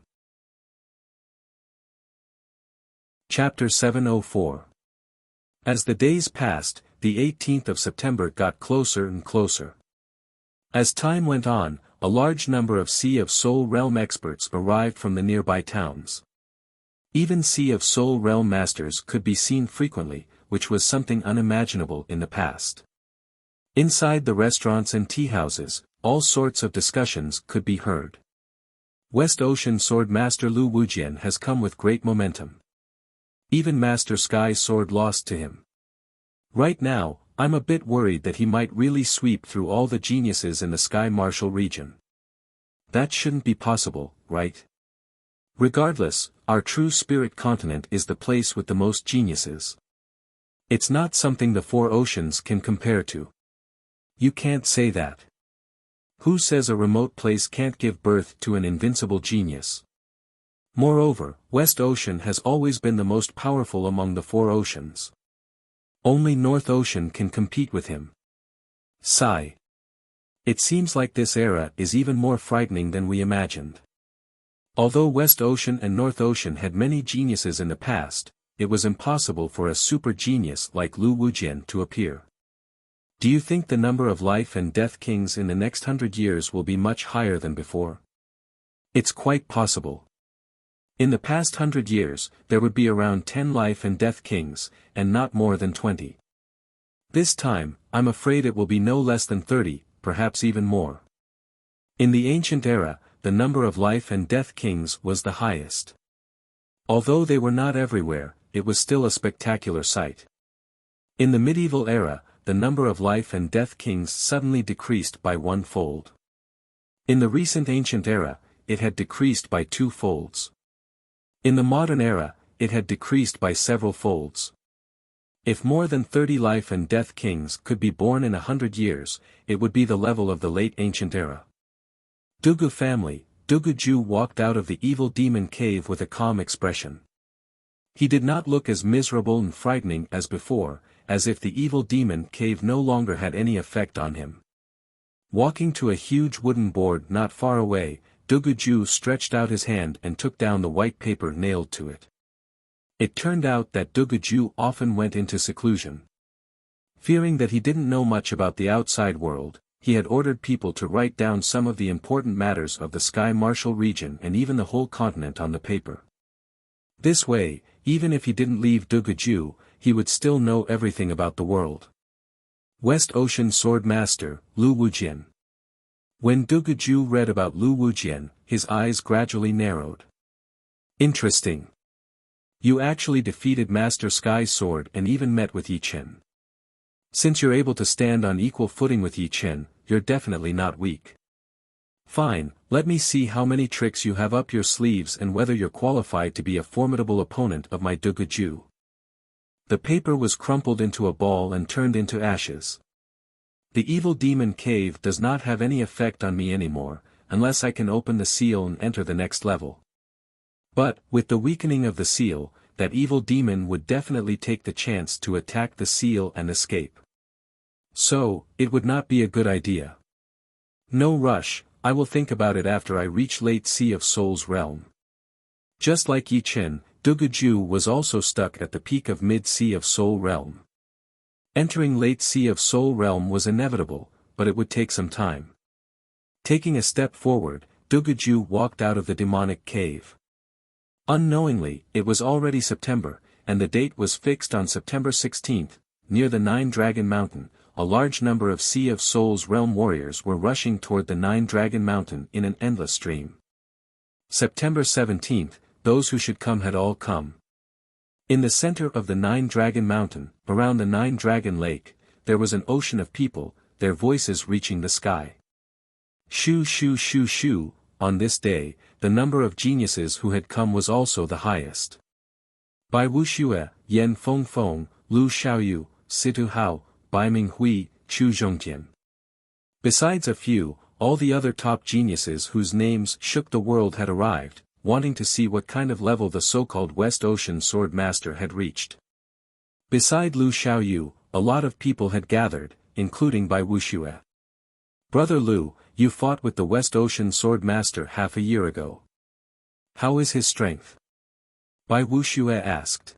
[SPEAKER 1] Chapter 704. As the days passed, the 18th of September got closer and closer. As time went on, a large number of Sea of Soul Realm experts arrived from the nearby towns. Even Sea of Soul Realm masters could be seen frequently, which was something unimaginable in the past. Inside the restaurants and tea houses, all sorts of discussions could be heard. West Ocean Sword Master Lu Wujian has come with great momentum. Even Master Sky Sword lost to him. Right now, I'm a bit worried that he might really sweep through all the geniuses in the Sky Martial region. That shouldn't be possible, right? Regardless, our True Spirit Continent is the place with the most geniuses. It's not something the 4 oceans can compare to. You can't say that. Who says a remote place can't give birth to an invincible genius? Moreover, West Ocean has always been the most powerful among the 4 oceans. Only North Ocean can compete with him. Sigh. It seems like this era is even more frightening than we imagined. Although West Ocean and North Ocean had many geniuses in the past, it was impossible for a super genius like Lu Wujian to appear. Do you think the number of life and death kings in the next 100 years will be much higher than before? It's quite possible. In the past 100 years, there would be around 10 life and death kings, and not more than 20. This time, I'm afraid it will be no less than 30, perhaps even more. In the ancient era, the number of life and death kings was the highest. Although they were not everywhere, it was still a spectacular sight. In the medieval era, the number of life and death kings suddenly decreased by 1-fold. In the recent ancient era, it had decreased by 2 folds. In the modern era, it had decreased by several folds. If more than 30 life and death kings could be born in 100 years, it would be the level of the late ancient era. Dugu family, Dugu Ju walked out of the evil demon cave with a calm expression. He did not look as miserable and frightening as before, as if the evil demon cave no longer had any effect on him. Walking to a huge wooden board not far away, Dugu Ju stretched out his hand and took down the white paper nailed to it. It turned out that Dugu Ju often went into seclusion. Fearing that he didn't know much about the outside world, he had ordered people to write down some of the important matters of the Sky Martial region and even the whole continent on the paper. This way, even if he didn't leave Dugaju, he would still know everything about the world. West Ocean Sword Master, Lu Wujian. When Dugaju read about Lu Wujian, his eyes gradually narrowed. Interesting. You actually defeated Master Sky's sword and even met with Yi Chen. Since you're able to stand on equal footing with Yi Chen, you're definitely not weak. Fine, let me see how many tricks you have up your sleeves and whether you're qualified to be a formidable opponent of my Dugaju. The paper was crumpled into a ball and turned into ashes. The evil demon cave does not have any effect on me anymore, unless I can open the seal and enter the next level. But, with the weakening of the seal, that evil demon would definitely take the chance to attack the seal and escape. So, it would not be a good idea. No rush, I will think about it after I reach Late Sea of Soul's realm. Just like Yi Chen, Dugaju was also stuck at the peak of Mid-Sea of Soul realm. Entering Late Sea of Soul realm was inevitable, but it would take some time. Taking a step forward, Dugaju walked out of the demonic cave. Unknowingly, it was already September, and the date was fixed on September 16th, near the Nine-Dragon Mountain. A large number of Sea of Souls realm warriors were rushing toward the Nine-Dragon Mountain in an endless stream. September 17th, those who should come had all come. In the center of the Nine-Dragon Mountain, around the Nine-Dragon Lake, there was an ocean of people, their voices reaching the sky. Shoo shoo shoo shoo, on this day, the number of geniuses who had come was also the highest. Bai Wuxia, Yan Fengfeng, Lu Xiaoyu, Situ Hao, Bai Minghui, Chu Zhongtian. Besides a few, all the other top geniuses whose names shook the world had arrived, wanting to see what kind of level the so-called West Ocean Sword Master had reached. Beside Lu Xiaoyu, a lot of people had gathered, including Bai Wuxia. Brother Lu, you fought with the West Ocean Sword Master half a year ago. How is his strength? Bai Wuxia asked.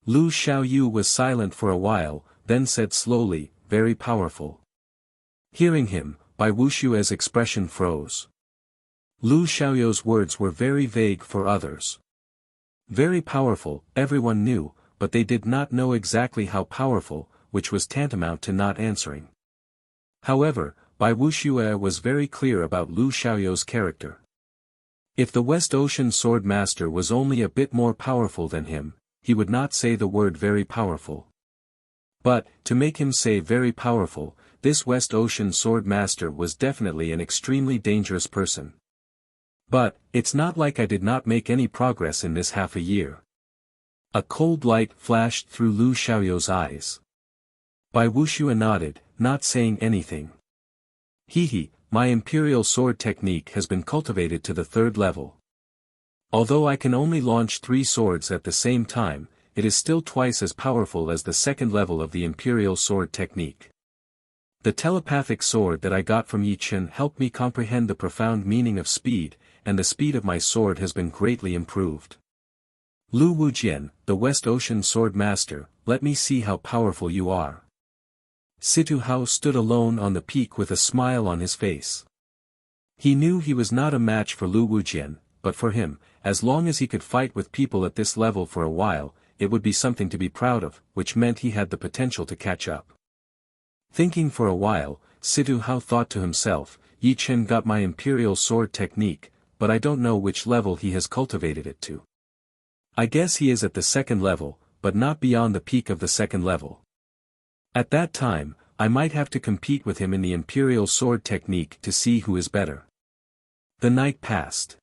[SPEAKER 1] Lu Xiaoyu was silent for a while, then said slowly, very powerful. Hearing him, Bai Wuxia's expression froze. Lu Xiaoyu's words were very vague for others. Very powerful, everyone knew, but they did not know exactly how powerful, which was tantamount to not answering. However, Bai Wuxia was very clear about Lu Xiaoyu's character. If the West Ocean Sword Master was only a bit more powerful than him, he would not say the word very powerful. But, to make him say very powerful, this West Ocean Sword Master was definitely an extremely dangerous person. But, it's not like I did not make any progress in this half a year. A cold light flashed through Lu Xiaoyu's eyes. Bai Wuxia nodded, not saying anything. Hehe, my imperial sword technique has been cultivated to the 3rd level. Although I can only launch 3 swords at the same time, it is still twice as powerful as the 2nd level of the imperial sword technique. The telepathic sword that I got from Yi Chen helped me comprehend the profound meaning of speed, and the speed of my sword has been greatly improved. Lu Wujian, the West Ocean Sword Master, let me see how powerful you are. Situ Hao stood alone on the peak with a smile on his face. He knew he was not a match for Lu Wujian, but for him, as long as he could fight with people at this level for a while, it would be something to be proud of, which meant he had the potential to catch up. Thinking for a while, Situ Hao thought to himself, Yi Chen got my imperial sword technique, but I don't know which level he has cultivated it to. I guess he is at the 2nd level, but not beyond the peak of the 2nd level. At that time, I might have to compete with him in the imperial sword technique to see who is better. The night passed.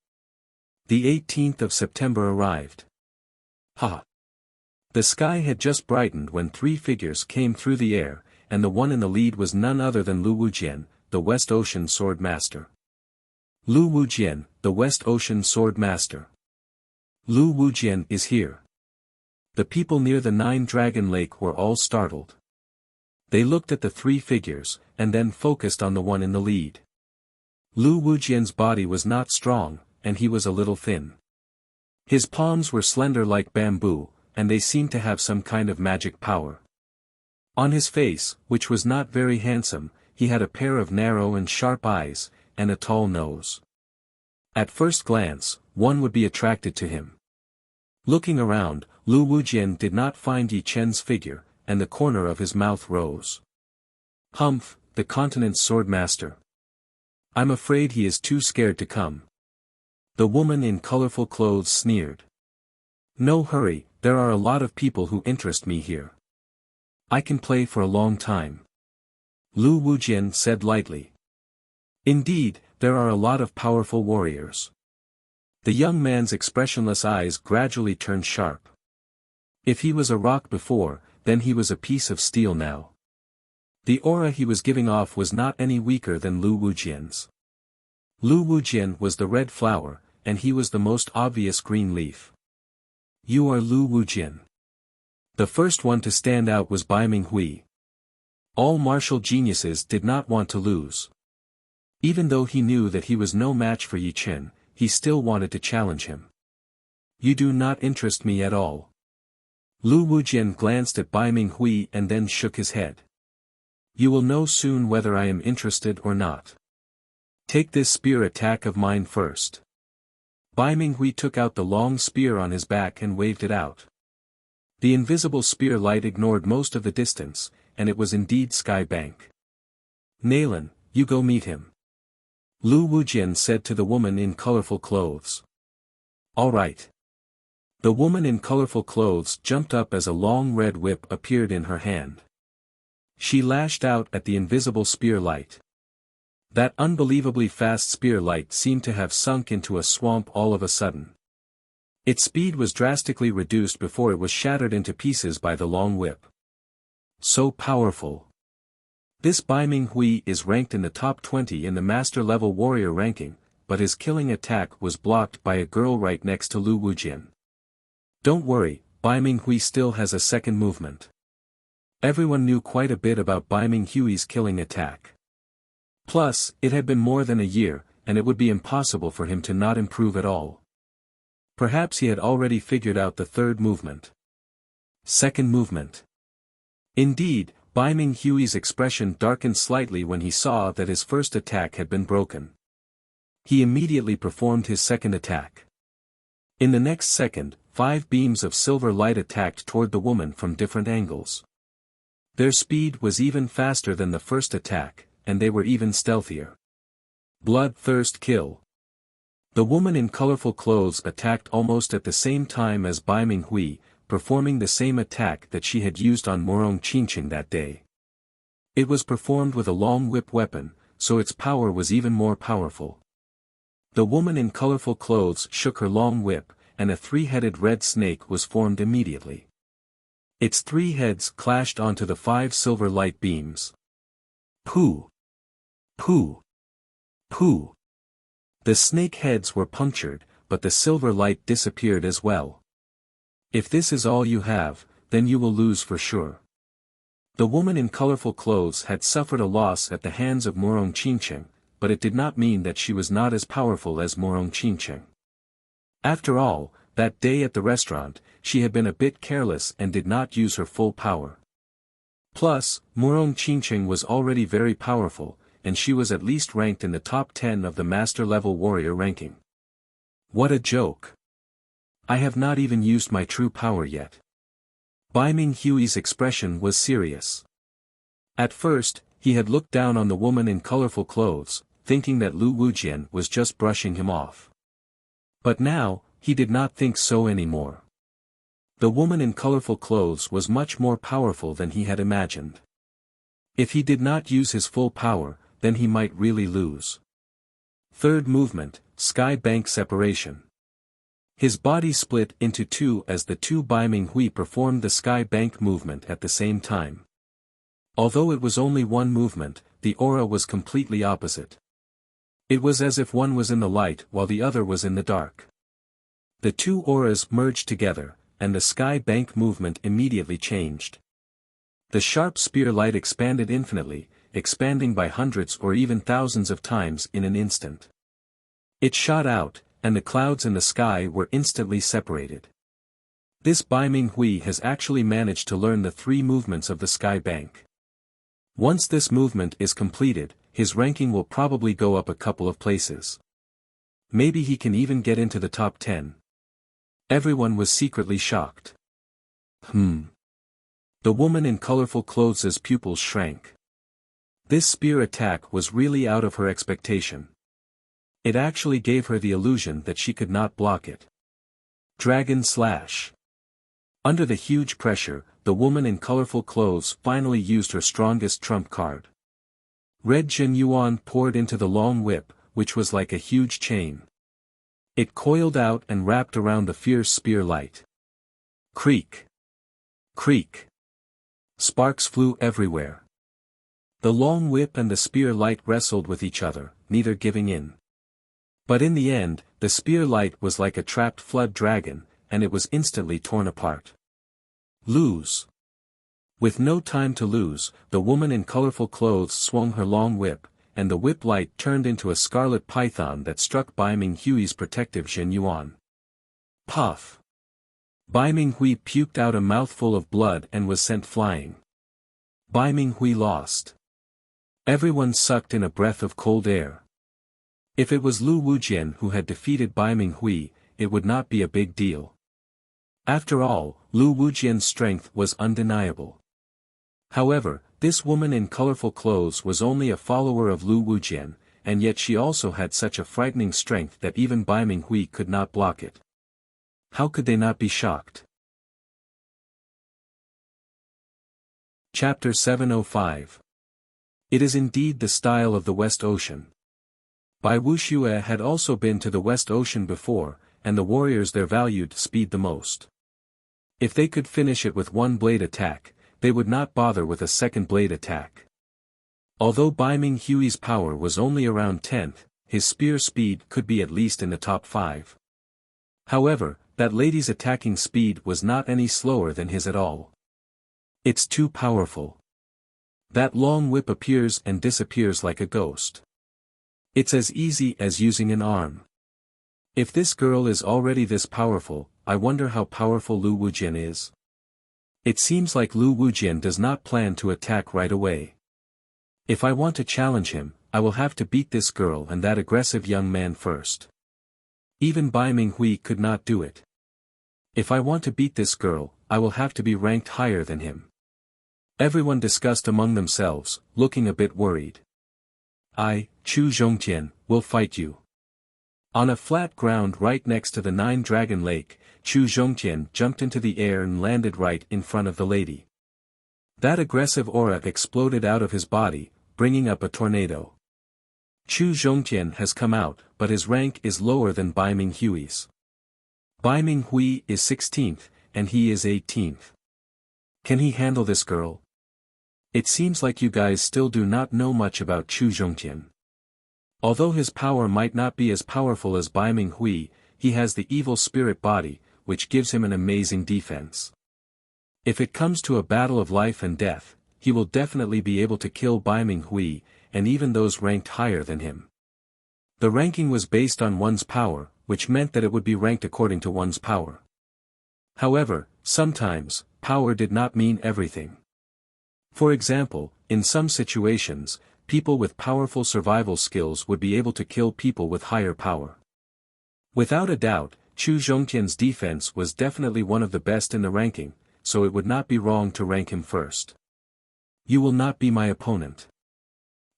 [SPEAKER 1] The 18th of September arrived. Ha! The sky had just brightened when 3 figures came through the air, and the one in the lead was none other than Lu Wujian, the West Ocean Sword Master. Lu Wujian, the West Ocean Sword Master. Lu Wujian is here. The people near the Nine-Dragon Lake were all startled. They looked at the 3 figures, and then focused on the one in the lead. Lu Wujian's body was not strong, and he was a little thin. His palms were slender like bamboo, and they seemed to have some kind of magic power. On his face, which was not very handsome, he had a pair of narrow and sharp eyes, and a tall nose. At first glance, one would be attracted to him. Looking around, Lu Wujian did not find Yi Chen's figure, and the corner of his mouth rose. Humph, the continent's swordmaster. I'm afraid he is too scared to come. The woman in colorful clothes sneered. No hurry, there are a lot of people who interest me here. I can play for a long time. Lu Wujian said lightly. Indeed, there are a lot of powerful warriors. The young man's expressionless eyes gradually turned sharp. If he was a rock before, then he was a piece of steel now. The aura he was giving off was not any weaker than Lu Wujian's. Lu Wujian was the red flower, and he was the most obvious green leaf. You are Lu Wujian. The first one to stand out was Bai Minghui. All martial geniuses did not want to lose. Even though he knew that he was no match for Yi Chen, he still wanted to challenge him. You do not interest me at all. Lu Wujian glanced at Bai Minghui and then shook his head. You will know soon whether I am interested or not. Take this spear attack of mine first. Bai Minghui took out the long spear on his back and waved it out. The invisible spear light ignored most of the distance, and it was indeed Sky Bank. Nalan, you go meet him. Lu Wujian said to the woman in colorful clothes. All right. The woman in colorful clothes jumped up as a long red whip appeared in her hand. She lashed out at the invisible spear light. That unbelievably fast spear light seemed to have sunk into a swamp all of a sudden. Its speed was drastically reduced before it was shattered into pieces by the long whip. So powerful. This Bai Minghui is ranked in the top 20 in the master-level warrior ranking, but his killing attack was blocked by a girl right next to Lu Wujian. Don't worry, Bai Minghui still has a second movement. Everyone knew quite a bit about Bai Minghui's killing attack. Plus, it had been more than a year, and it would be impossible for him to not improve at all. Perhaps he had already figured out the third movement. Second movement. Indeed, Bai Minghui's expression darkened slightly when he saw that his first attack had been broken. He immediately performed his second attack. In the next second, 5 beams of silver light attacked toward the woman from different angles. Their speed was even faster than the first attack, and they were even stealthier. Bloodthirst kill. The woman in colorful clothes attacked almost at the same time as Bai Minghui, performing the same attack that she had used on Morong Qingqing that day. It was performed with a long whip weapon, so its power was even more powerful. The woman in colorful clothes shook her long whip, and a 3-headed red snake was formed immediately. Its 3 heads clashed onto the 5 silver light beams. Pooh! Pooh! Pooh! The snake heads were punctured, but the silver light disappeared as well. If this is all you have, then you will lose for sure. The woman in colorful clothes had suffered a loss at the hands of Morong Qingqing, but it did not mean that she was not as powerful as Morong Qingqing. After all, that day at the restaurant, she had been a bit careless and did not use her full power. Plus, Morong Qingqing was already very powerful, and she was at least ranked in the top 10 of the master-level warrior ranking. What a joke! I have not even used my true power yet. Bai Minghui's expression was serious. At first, he had looked down on the woman in colorful clothes, thinking that Lu Wujian was just brushing him off. But now, he did not think so anymore. The woman in colorful clothes was much more powerful than he had imagined. If he did not use his full power, then he might really lose. Third movement, Sky Bank Separation. His body split into 2 as the 2 Bai Minghui performed the Sky Bank movement at the same time. Although it was only one movement, the aura was completely opposite. It was as if one was in the light while the other was in the dark. The 2 auras merged together, and the Sky Bank movement immediately changed. The sharp spear light expanded infinitely, expanding by hundreds or even thousands of times in an instant. It shot out, and the clouds in the sky were instantly separated. This Bai Minghui has actually managed to learn the 3 movements of the Sky Bank. Once this movement is completed, his ranking will probably go up a couple of places. Maybe he can even get into the top 10. Everyone was secretly shocked. The woman in colorful clothes' pupils shrank. This spear attack was really out of her expectation. It actually gave her the illusion that she could not block it. Dragon Slash. Under the huge pressure, the woman in colorful clothes finally used her strongest trump card. Red Jin Yuan poured into the long whip, which was like a huge chain. It coiled out and wrapped around the fierce spear light. Creak. Creak. Sparks flew everywhere. The long whip and the spear light wrestled with each other, neither giving in. But in the end, the spear light was like a trapped flood dragon, and it was instantly torn apart. Lose. With no time to lose, the woman in colorful clothes swung her long whip, and the whip light turned into a scarlet python that struck Bai Minghui's protective Jin Yuan. Puff. Bai Minghui puked out a mouthful of blood and was sent flying. Bai Minghui lost. Everyone sucked in a breath of cold air. If it was Lu Wujian who had defeated Bai Minghui, it would not be a big deal. After all, Lu Wujian's strength was undeniable. However, this woman in colorful clothes was only a follower of Lu Wujian, and yet she also had such a frightening strength that even Bai Minghui could not block it. How could they not be shocked? Chapter 705. It is indeed the style of the West Ocean. Bai Wuxia had also been to the West Ocean before, and the warriors there valued speed the most. If they could finish it with one blade attack, they would not bother with a second blade attack. Although Bai Minghui's power was only around 10th, his spear speed could be at least in the top 5. However, that lady's attacking speed was not any slower than his at all. It's too powerful. That long whip appears and disappears like a ghost. It's as easy as using an arm. If this girl is already this powerful, I wonder how powerful Lu Wujian is. It seems like Lu Wujian does not plan to attack right away. If I want to challenge him, I will have to beat this girl and that aggressive young man first. Even Bai Minghui could not do it. If I want to beat this girl, I will have to be ranked higher than him. Everyone discussed among themselves, looking a bit worried. I, Chu Zhongtian, will fight you. On a flat ground right next to the Nine-Dragon Lake, Chu Zhongtian jumped into the air and landed right in front of the lady. That aggressive aura exploded out of his body, bringing up a tornado. Chu Zhongtian has come out, but his rank is lower than Bai Minghui's. Bai Minghui is 16th, and he is 18th. Can he handle this girl? It seems like you guys still do not know much about Chu Zhongtian. Although his power might not be as powerful as Bai Minghui, he has the evil spirit body, which gives him an amazing defense. If it comes to a battle of life and death, he will definitely be able to kill Bai Minghui, and even those ranked higher than him. The ranking was based on one's power, which meant that it would be ranked according to one's power. However, sometimes, power did not mean everything. For example, in some situations, people with powerful survival skills would be able to kill people with higher power. Without a doubt, Chu Zhongtian's defense was definitely one of the best in the ranking, so it would not be wrong to rank him first. You will not be my opponent.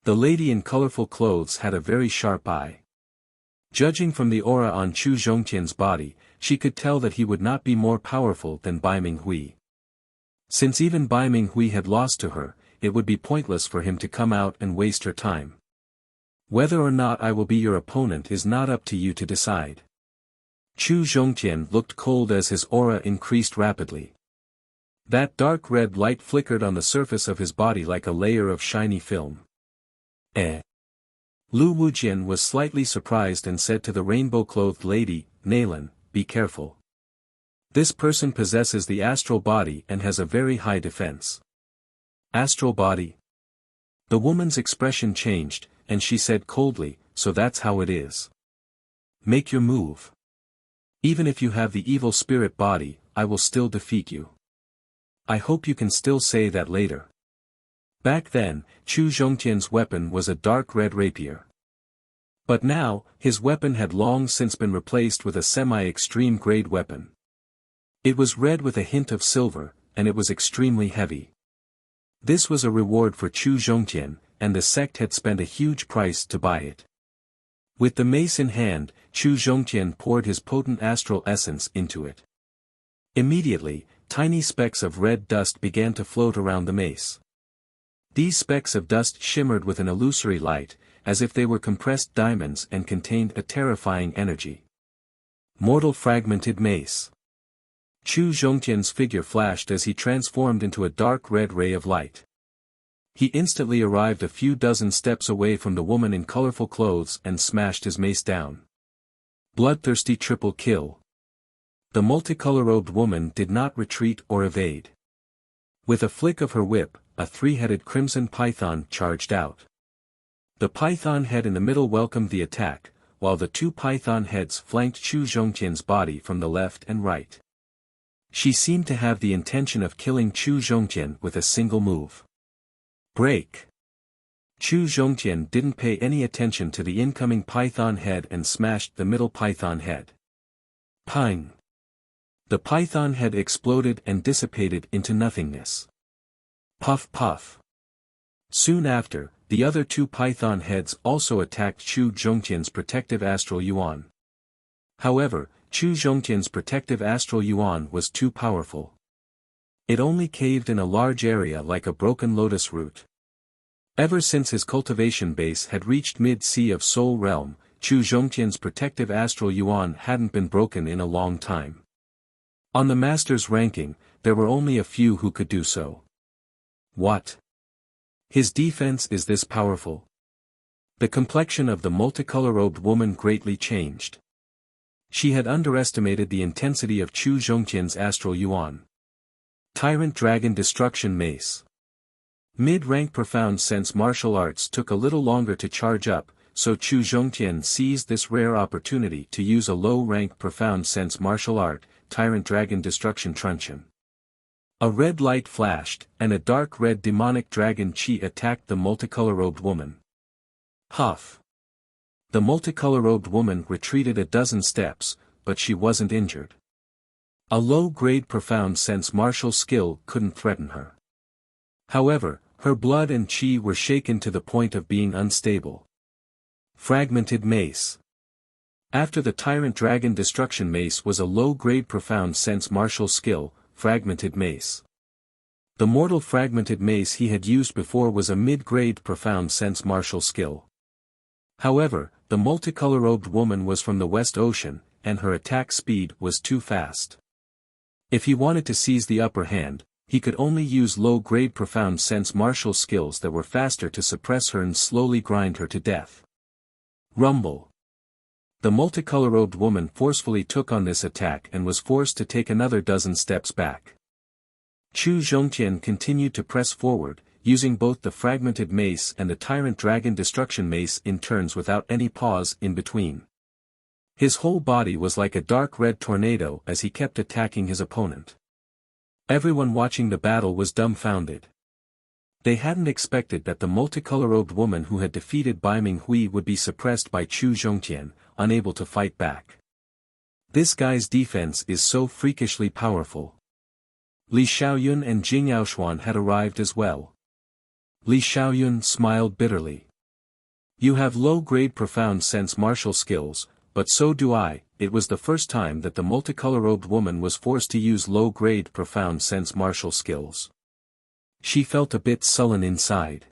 [SPEAKER 1] The lady in colorful clothes had a very sharp eye. Judging from the aura on Chu Zhongtian's body, she could tell that he would not be more powerful than Bai Minghui. Since even Bai Minghui had lost to her, it would be pointless for him to come out and waste her time. Whether or not I will be your opponent is not up to you to decide. Chu Zhongtian looked cold as his aura increased rapidly. That dark red light flickered on the surface of his body like a layer of shiny film. Lu Wujian was slightly surprised and said to the rainbow-clothed lady, Nalan, be careful. This person possesses the astral body and has a very high defense. Astral body? The woman's expression changed, and she said coldly, so that's how it is. Make your move. Even if you have the evil spirit body, I will still defeat you. I hope you can still say that later. Back then, Chu Zhongtian's weapon was a dark red rapier. But now, his weapon had long since been replaced with a semi-extreme grade weapon. It was red with a hint of silver, and it was extremely heavy. This was a reward for Chu Zhongtian, and the sect had spent a huge price to buy it. With the mace in hand, Chu Zhongtian poured his potent astral essence into it. Immediately, tiny specks of red dust began to float around the mace. These specks of dust shimmered with an illusory light, as if they were compressed diamonds and contained a terrifying energy. Mortal fragmented mace. Chu Zhongtian's figure flashed as he transformed into a dark red ray of light. He instantly arrived a few dozen steps away from the woman in colorful clothes and smashed his mace down. Bloodthirsty triple kill. The multicolor-robed woman did not retreat or evade. With a flick of her whip, a three-headed crimson python charged out. The python head in the middle welcomed the attack, while the two python heads flanked Chu Zhongtian's body from the left and right. She seemed to have the intention of killing Chu Zhongtian with a single move. Break! Chu Zhongtian didn't pay any attention to the incoming python head and smashed the middle python head. Pang! The python head exploded and dissipated into nothingness. Puff puff. Soon after, the other two python heads also attacked Chu Zhongtian's protective astral yuan. However, Chu Zhongtian's protective astral yuan was too powerful. It only caved in a large area like a broken lotus root. Ever since his cultivation base had reached mid-sea of Soul Realm, Chu Zhongtian's protective astral yuan hadn't been broken in a long time. On the master's ranking, there were only a few who could do so. What? His defense is this powerful? The complexion of the multicolor-robed woman greatly changed. She had underestimated the intensity of Chu Zhongtian's astral yuan. Tyrant Dragon Destruction Mace. Mid-rank Profound Sense martial arts took a little longer to charge up, so Chu Zhongtian seized this rare opportunity to use a low-rank Profound Sense martial art, Tyrant Dragon Destruction Truncheon. A red light flashed, and a dark red demonic dragon chi attacked the multicolor-robed woman. Huff! The multicolor-robed woman retreated a dozen steps, but she wasn't injured. A low-grade Profound Sense martial skill couldn't threaten her. However, her blood and chi were shaken to the point of being unstable. Fragmented Mace. After the Tyrant Dragon Destruction Mace was a low-grade Profound Sense martial skill, Fragmented Mace. The mortal Fragmented Mace he had used before was a mid-grade Profound Sense martial skill. However, the multicolor-robed woman was from the West Ocean, and her attack speed was too fast. If he wanted to seize the upper hand, he could only use low-grade Profound Sense martial skills that were faster to suppress her and slowly grind her to death. Rumble. The multicolor-robed woman forcefully took on this attack and was forced to take another dozen steps back. Chu Zhongtian continued to press forward, using both the Fragmented Mace and the Tyrant Dragon Destruction Mace in turns without any pause in between. His whole body was like a dark red tornado as he kept attacking his opponent. Everyone watching the battle was dumbfounded. They hadn't expected that the multicolor-robed woman who had defeated Bai Minghui would be suppressed by Chu Zhongtian, unable to fight back. This guy's defense is so freakishly powerful. Li Xiaoyun and Jing Yaoshuan had arrived as well. Li Xiaoyun smiled bitterly. You have low-grade Profound Sense martial skills, but so do I. It was the first time that the multicolor-robed woman was forced to use low-grade Profound Sense martial skills. She felt a bit sullen inside.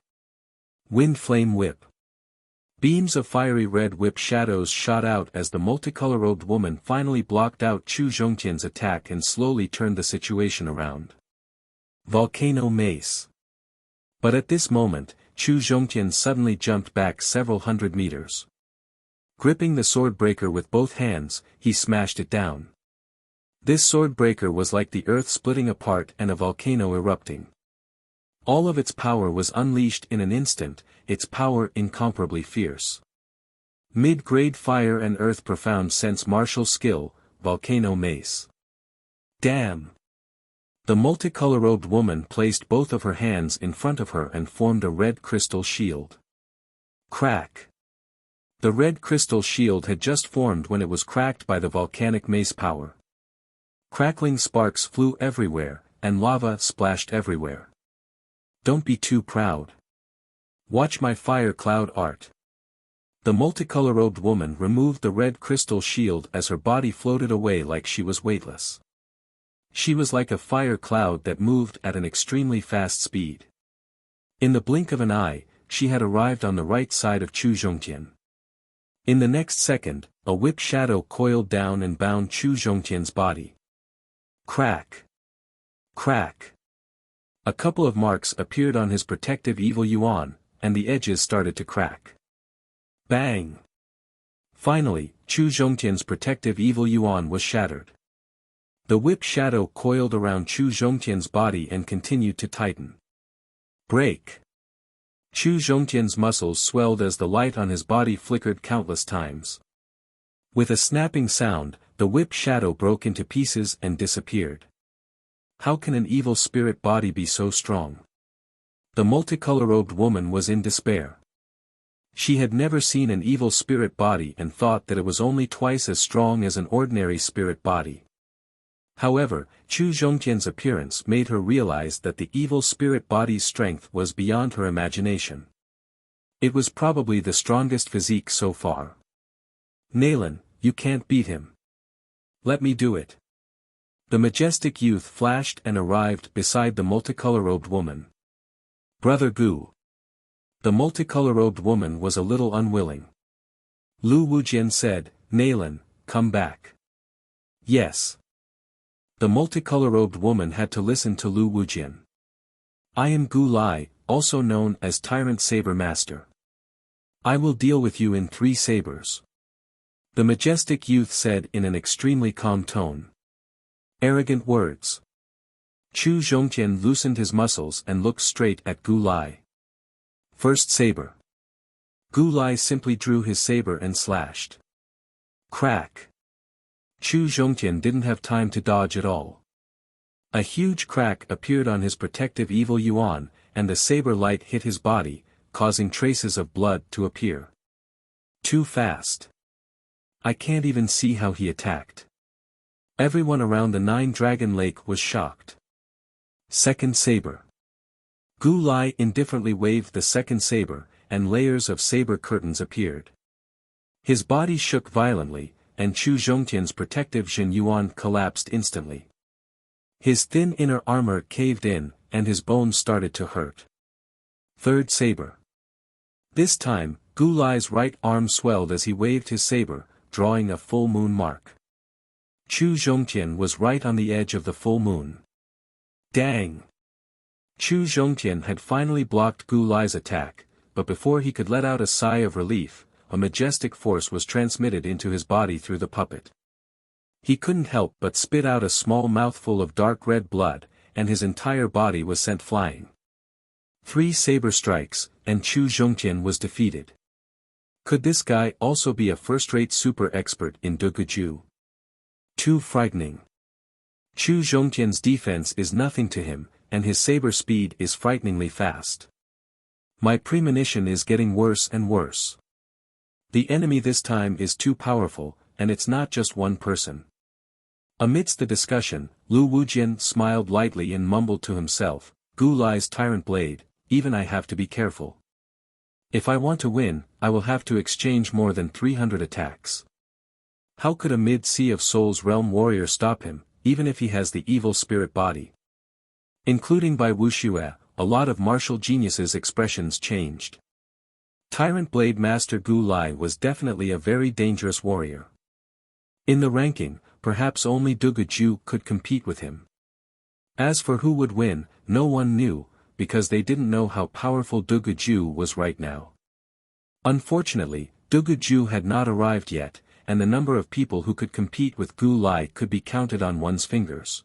[SPEAKER 1] Wind Flame Whip. Beams of fiery red whip shadows shot out as the multicolor-robed woman finally blocked out Chu Zhongtian's attack and slowly turned the situation around. Volcano Mace. But at this moment, Chu Zhongtian suddenly jumped back several hundred meters. Gripping the sword breaker with both hands, he smashed it down. This sword breaker was like the earth splitting apart and a volcano erupting. All of its power was unleashed in an instant, its power incomparably fierce. Mid-grade Fire and Earth Profound Sense martial skill, Volcano Mace. Damn! The multicolor-robed woman placed both of her hands in front of her and formed a red crystal shield. Crack! The red crystal shield had just formed when it was cracked by the volcanic mace power. Crackling sparks flew everywhere, and lava splashed everywhere. Don't be too proud. Watch my fire cloud art. The multicolor-robed woman removed the red crystal shield as her body floated away like she was weightless. She was like a fire cloud that moved at an extremely fast speed. In the blink of an eye, she had arrived on the right side of Chu Zhongtian. In the next second, a whip shadow coiled down and bound Chu Zhongtian's body. Crack! Crack! A couple of marks appeared on his protective evil yuan, and the edges started to crack. Bang! Finally, Chu Zhongtian's protective evil yuan was shattered. The whip shadow coiled around Chu Zhongtian's body and continued to tighten. Break! Chu Zhongtian's muscles swelled as the light on his body flickered countless times. With a snapping sound, the whip shadow broke into pieces and disappeared. How can an evil spirit body be so strong? The multicolor-robed woman was in despair. She had never seen an evil spirit body and thought that it was only twice as strong as an ordinary spirit body. However, Chu Zhongtian's appearance made her realize that the evil spirit body's strength was beyond her imagination. It was probably the strongest physique so far. Nalan, you can't beat him. Let me do it. The majestic youth flashed and arrived beside the multicolor-robed woman. Brother Gu. The multicolor-robed woman was a little unwilling. Lu Wujian said, Nalan, come back. Yes. The multicolor-robed woman had to listen to Lu Wujian. I am Gu Lai, also known as Tyrant Saber Master. I will deal with you in 3 sabers. The majestic youth said in an extremely calm tone. Arrogant words. Chu Zhongtian loosened his muscles and looked straight at Gu Lai. First saber. Gu Lai simply drew his saber and slashed. Crack. Chu Zhongtian didn't have time to dodge at all. A huge crack appeared on his protective evil yuan, and the saber light hit his body, causing traces of blood to appear. Too fast. I can't even see how he attacked. Everyone around the 9-Dragon Lake was shocked. Second saber. Gu Lai indifferently waved the second saber, and layers of saber curtains appeared. His body shook violently, and Chu Zhongtian's protective Jin Yuan collapsed instantly. His thin inner armor caved in, and his bones started to hurt. Third saber. This time, Gu Lai's right arm swelled as he waved his saber, drawing a full moon mark. Chu Zhongtian was right on the edge of the full moon. Dang! Chu Zhongtian had finally blocked Gu Lai's attack, but before he could let out a sigh of relief, a majestic force was transmitted into his body through the puppet. He couldn't help but spit out a small mouthful of dark red blood, and his entire body was sent flying. 3 saber strikes, and Chu Zhongtian was defeated. Could this guy also be a first-rate super expert in Duguju? Too frightening. Chu Zhongtian's defense is nothing to him, and his saber speed is frighteningly fast. My premonition is getting worse and worse. The enemy this time is too powerful, and it's not just one person. Amidst the discussion, Lu Wujian smiled lightly and mumbled to himself, Gu Lai's tyrant blade, even I have to be careful. If I want to win, I will have to exchange more than 300 attacks. How could a mid-Sea of Souls realm warrior stop him, even if he has the evil spirit body? Including by Wuxia, a lot of martial geniuses' expressions changed. Tyrant Blade Master Gu Lai was definitely a very dangerous warrior. In the ranking, perhaps only Duguju could compete with him. As for who would win, no one knew, because they didn't know how powerful Duguju was right now. Unfortunately, Duguju had not arrived yet, and the number of people who could compete with Gu Lai could be counted on one's fingers.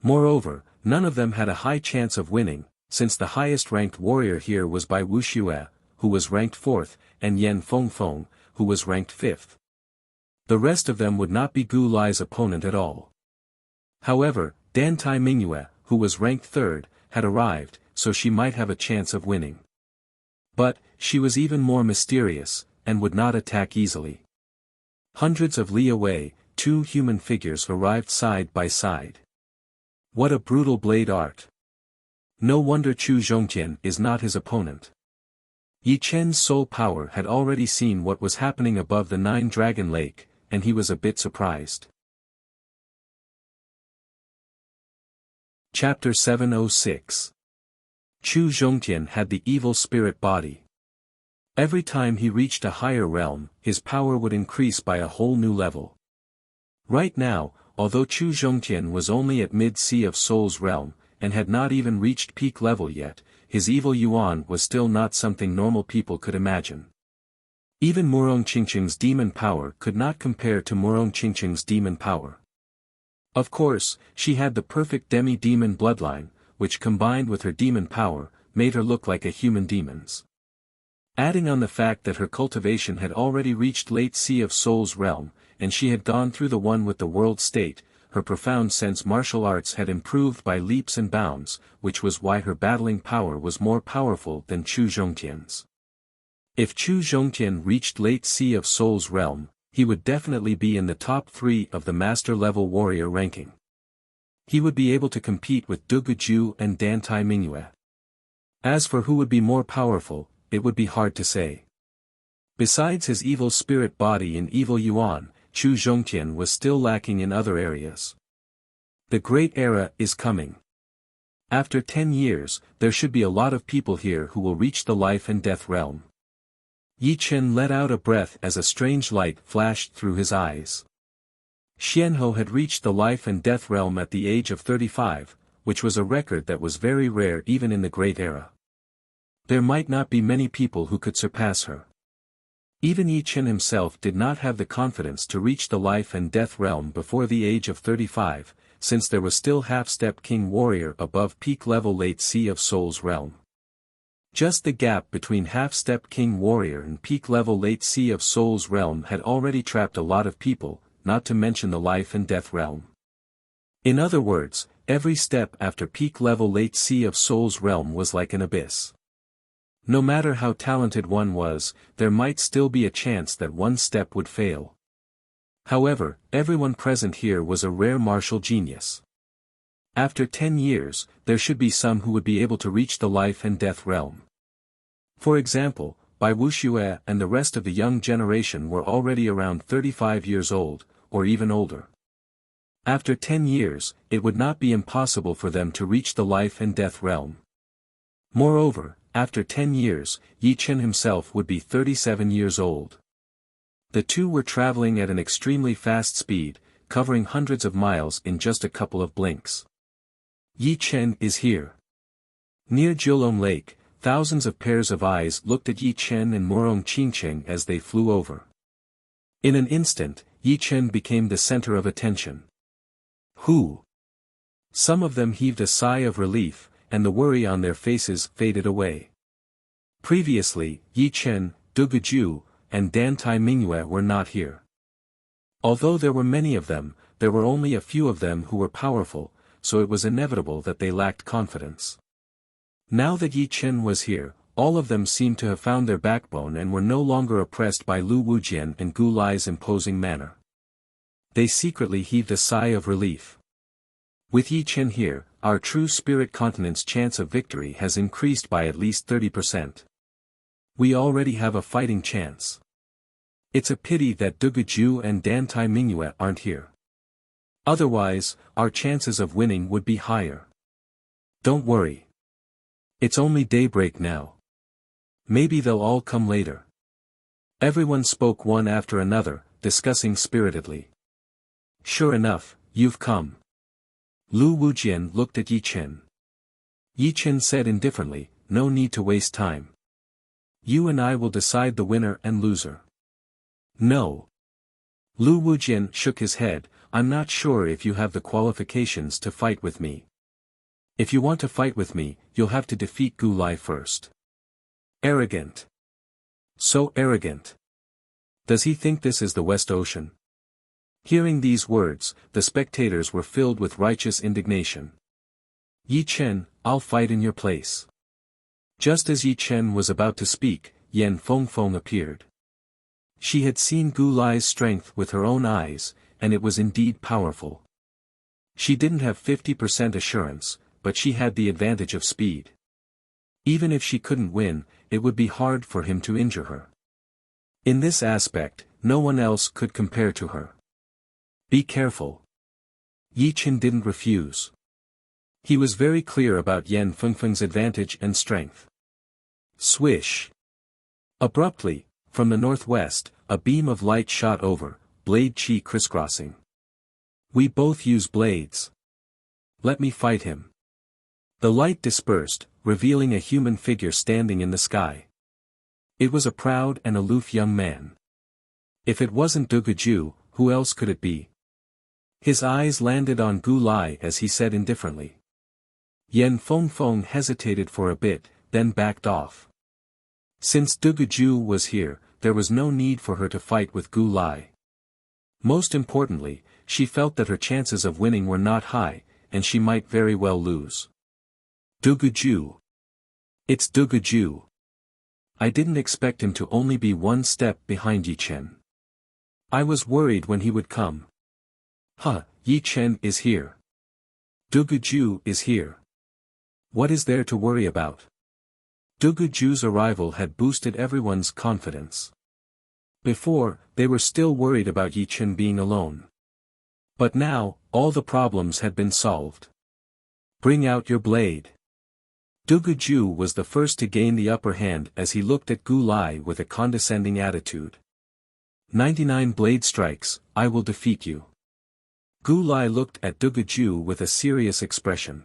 [SPEAKER 1] Moreover, none of them had a high chance of winning, since the highest-ranked warrior here was by Wuxia, who was ranked 4th, and Yan Fengfeng, who was ranked 5th. The rest of them would not be Gu Lai's opponent at all. However, Dan Tai Mingyue, who was ranked third, had arrived, so she might have a chance of winning. But, she was even more mysterious, and would not attack easily. Hundreds of li away, two human figures arrived side by side. What a brutal blade art! No wonder Chu Zhongtian is not his opponent. Yi Chen's soul power had already seen what was happening above the Nine-Dragon Lake, and he was a bit surprised. Chapter 706. Chu Zhongtian had the evil spirit body. Every time he reached a higher realm, his power would increase by a whole new level. Right now, although Chu Zhongtian was only at mid-Sea of Souls realm, and had not even reached peak level yet, his evil yuan was still not something normal people could imagine. Even Murong Qingqing's demon power could not compare to Murong Qingqing's demon power. Of course, she had the perfect demi-demon bloodline, which combined with her demon power, made her look like a human demon's. Adding on the fact that her cultivation had already reached late Sea of Souls realm, and she had gone through the one with the world state, her profound sense martial arts had improved by leaps and bounds, which was why her battling power was more powerful than Chu Zhongtian's. If Chu Zhongtian reached late Sea of Souls realm, he would definitely be in the top 3 of the master-level warrior ranking. He would be able to compete with Du Guju and Dan Tai Mingyue. As for who would be more powerful, it would be hard to say. Besides his evil spirit body and evil yuan, Chu Zhongtian was still lacking in other areas. The Great Era is coming. After 10 years, there should be a lot of people here who will reach the life and death realm. Yi Chen let out a breath as a strange light flashed through his eyes. Xianhou had reached the life and death realm at the age of 35, which was a record that was very rare even in the Great Era. There might not be many people who could surpass her. Even Yi Chen himself did not have the confidence to reach the life and death realm before the age of 35, since there was still half-step king warrior above peak level late Sea of Souls realm. Just the gap between half-step king warrior and peak level late Sea of Souls realm had already trapped a lot of people, not to mention the life and death realm. In other words, every step after peak level late Sea of Souls realm was like an abyss. No matter how talented one was, there might still be a chance that one step would fail. However, everyone present here was a rare martial genius. After 10 years, there should be some who would be able to reach the life and death realm. For example, Bai Wuxia and the rest of the young generation were already around 35 years old, or even older. After 10 years, it would not be impossible for them to reach the life and death realm. Moreover, after 10 years, Yi Chen himself would be 37 years old. The two were traveling at an extremely fast speed, covering hundreds of miles in just a couple of blinks. Yi Chen is here. Near Jiulong Lake, thousands of pairs of eyes looked at Yi Chen and Murong Qingqing as they flew over. In an instant, Yi Chen became the center of attention. Who? Some of them heaved a sigh of relief, and the worry on their faces faded away. Previously, Yi Chen, Du Guju, and Dan Tai Mingyue were not here. Although there were many of them, there were only a few of them who were powerful, so it was inevitable that they lacked confidence. Now that Yi Chen was here, all of them seemed to have found their backbone and were no longer oppressed by Lu Wujian and Gu Lai's imposing manner. They secretly heaved a sigh of relief. With Yi Chen here, our true spirit continent's chance of victory has increased by at least 30%. We already have a fighting chance. It's a pity that Du Guju and Dan Tai Mingyue aren't here. Otherwise, our chances of winning would be higher. Don't worry. It's only daybreak now. Maybe they'll all come later. Everyone spoke one after another, discussing spiritedly. Sure enough, you've come. Lu Wujian looked at Yi Chen. Yi Chen said indifferently, no need to waste time. You and I will decide the winner and loser. No. Lu Wujian shook his head, I'm not sure if you have the qualifications to fight with me. If you want to fight with me, you'll have to defeat Gu Lai first. Arrogant. So arrogant. Does he think this is the West Ocean? Hearing these words, the spectators were filled with righteous indignation. Yi Chen, I'll fight in your place. Just as Yi Chen was about to speak, Yan Fengfeng appeared. She had seen Gu Lai's strength with her own eyes, and it was indeed powerful. She didn't have 50% assurance, but she had the advantage of speed. Even if she couldn't win, it would be hard for him to injure her. In this aspect, no one else could compare to her. Be careful. Yi Chen didn't refuse. He was very clear about Yan Fengfeng's advantage and strength. Swish. Abruptly, from the northwest, a beam of light shot over, blade chi crisscrossing. We both use blades. Let me fight him. The light dispersed, revealing a human figure standing in the sky. It was a proud and aloof young man. If it wasn't Duguju, who else could it be? His eyes landed on Gu Lai as he said indifferently. Yan Fengfeng hesitated for a bit, then backed off. Since Duguju was here, there was no need for her to fight with Gu Lai. Most importantly, she felt that her chances of winning were not high, and she might very well lose. Duguju. It's Duguju. I didn't expect him to only be one step behind Yi Chen. I was worried when he would come. Huh, Yi Chen is here. Duguju is here. What is there to worry about? Duguju's arrival had boosted everyone's confidence. Before, they were still worried about Yi Chen being alone. But now, all the problems had been solved. Bring out your blade. Duguju was the first to gain the upper hand as he looked at Gu Lai with a condescending attitude. 99 blade strikes, I will defeat you. Gu Lai looked at Duguju with a serious expression.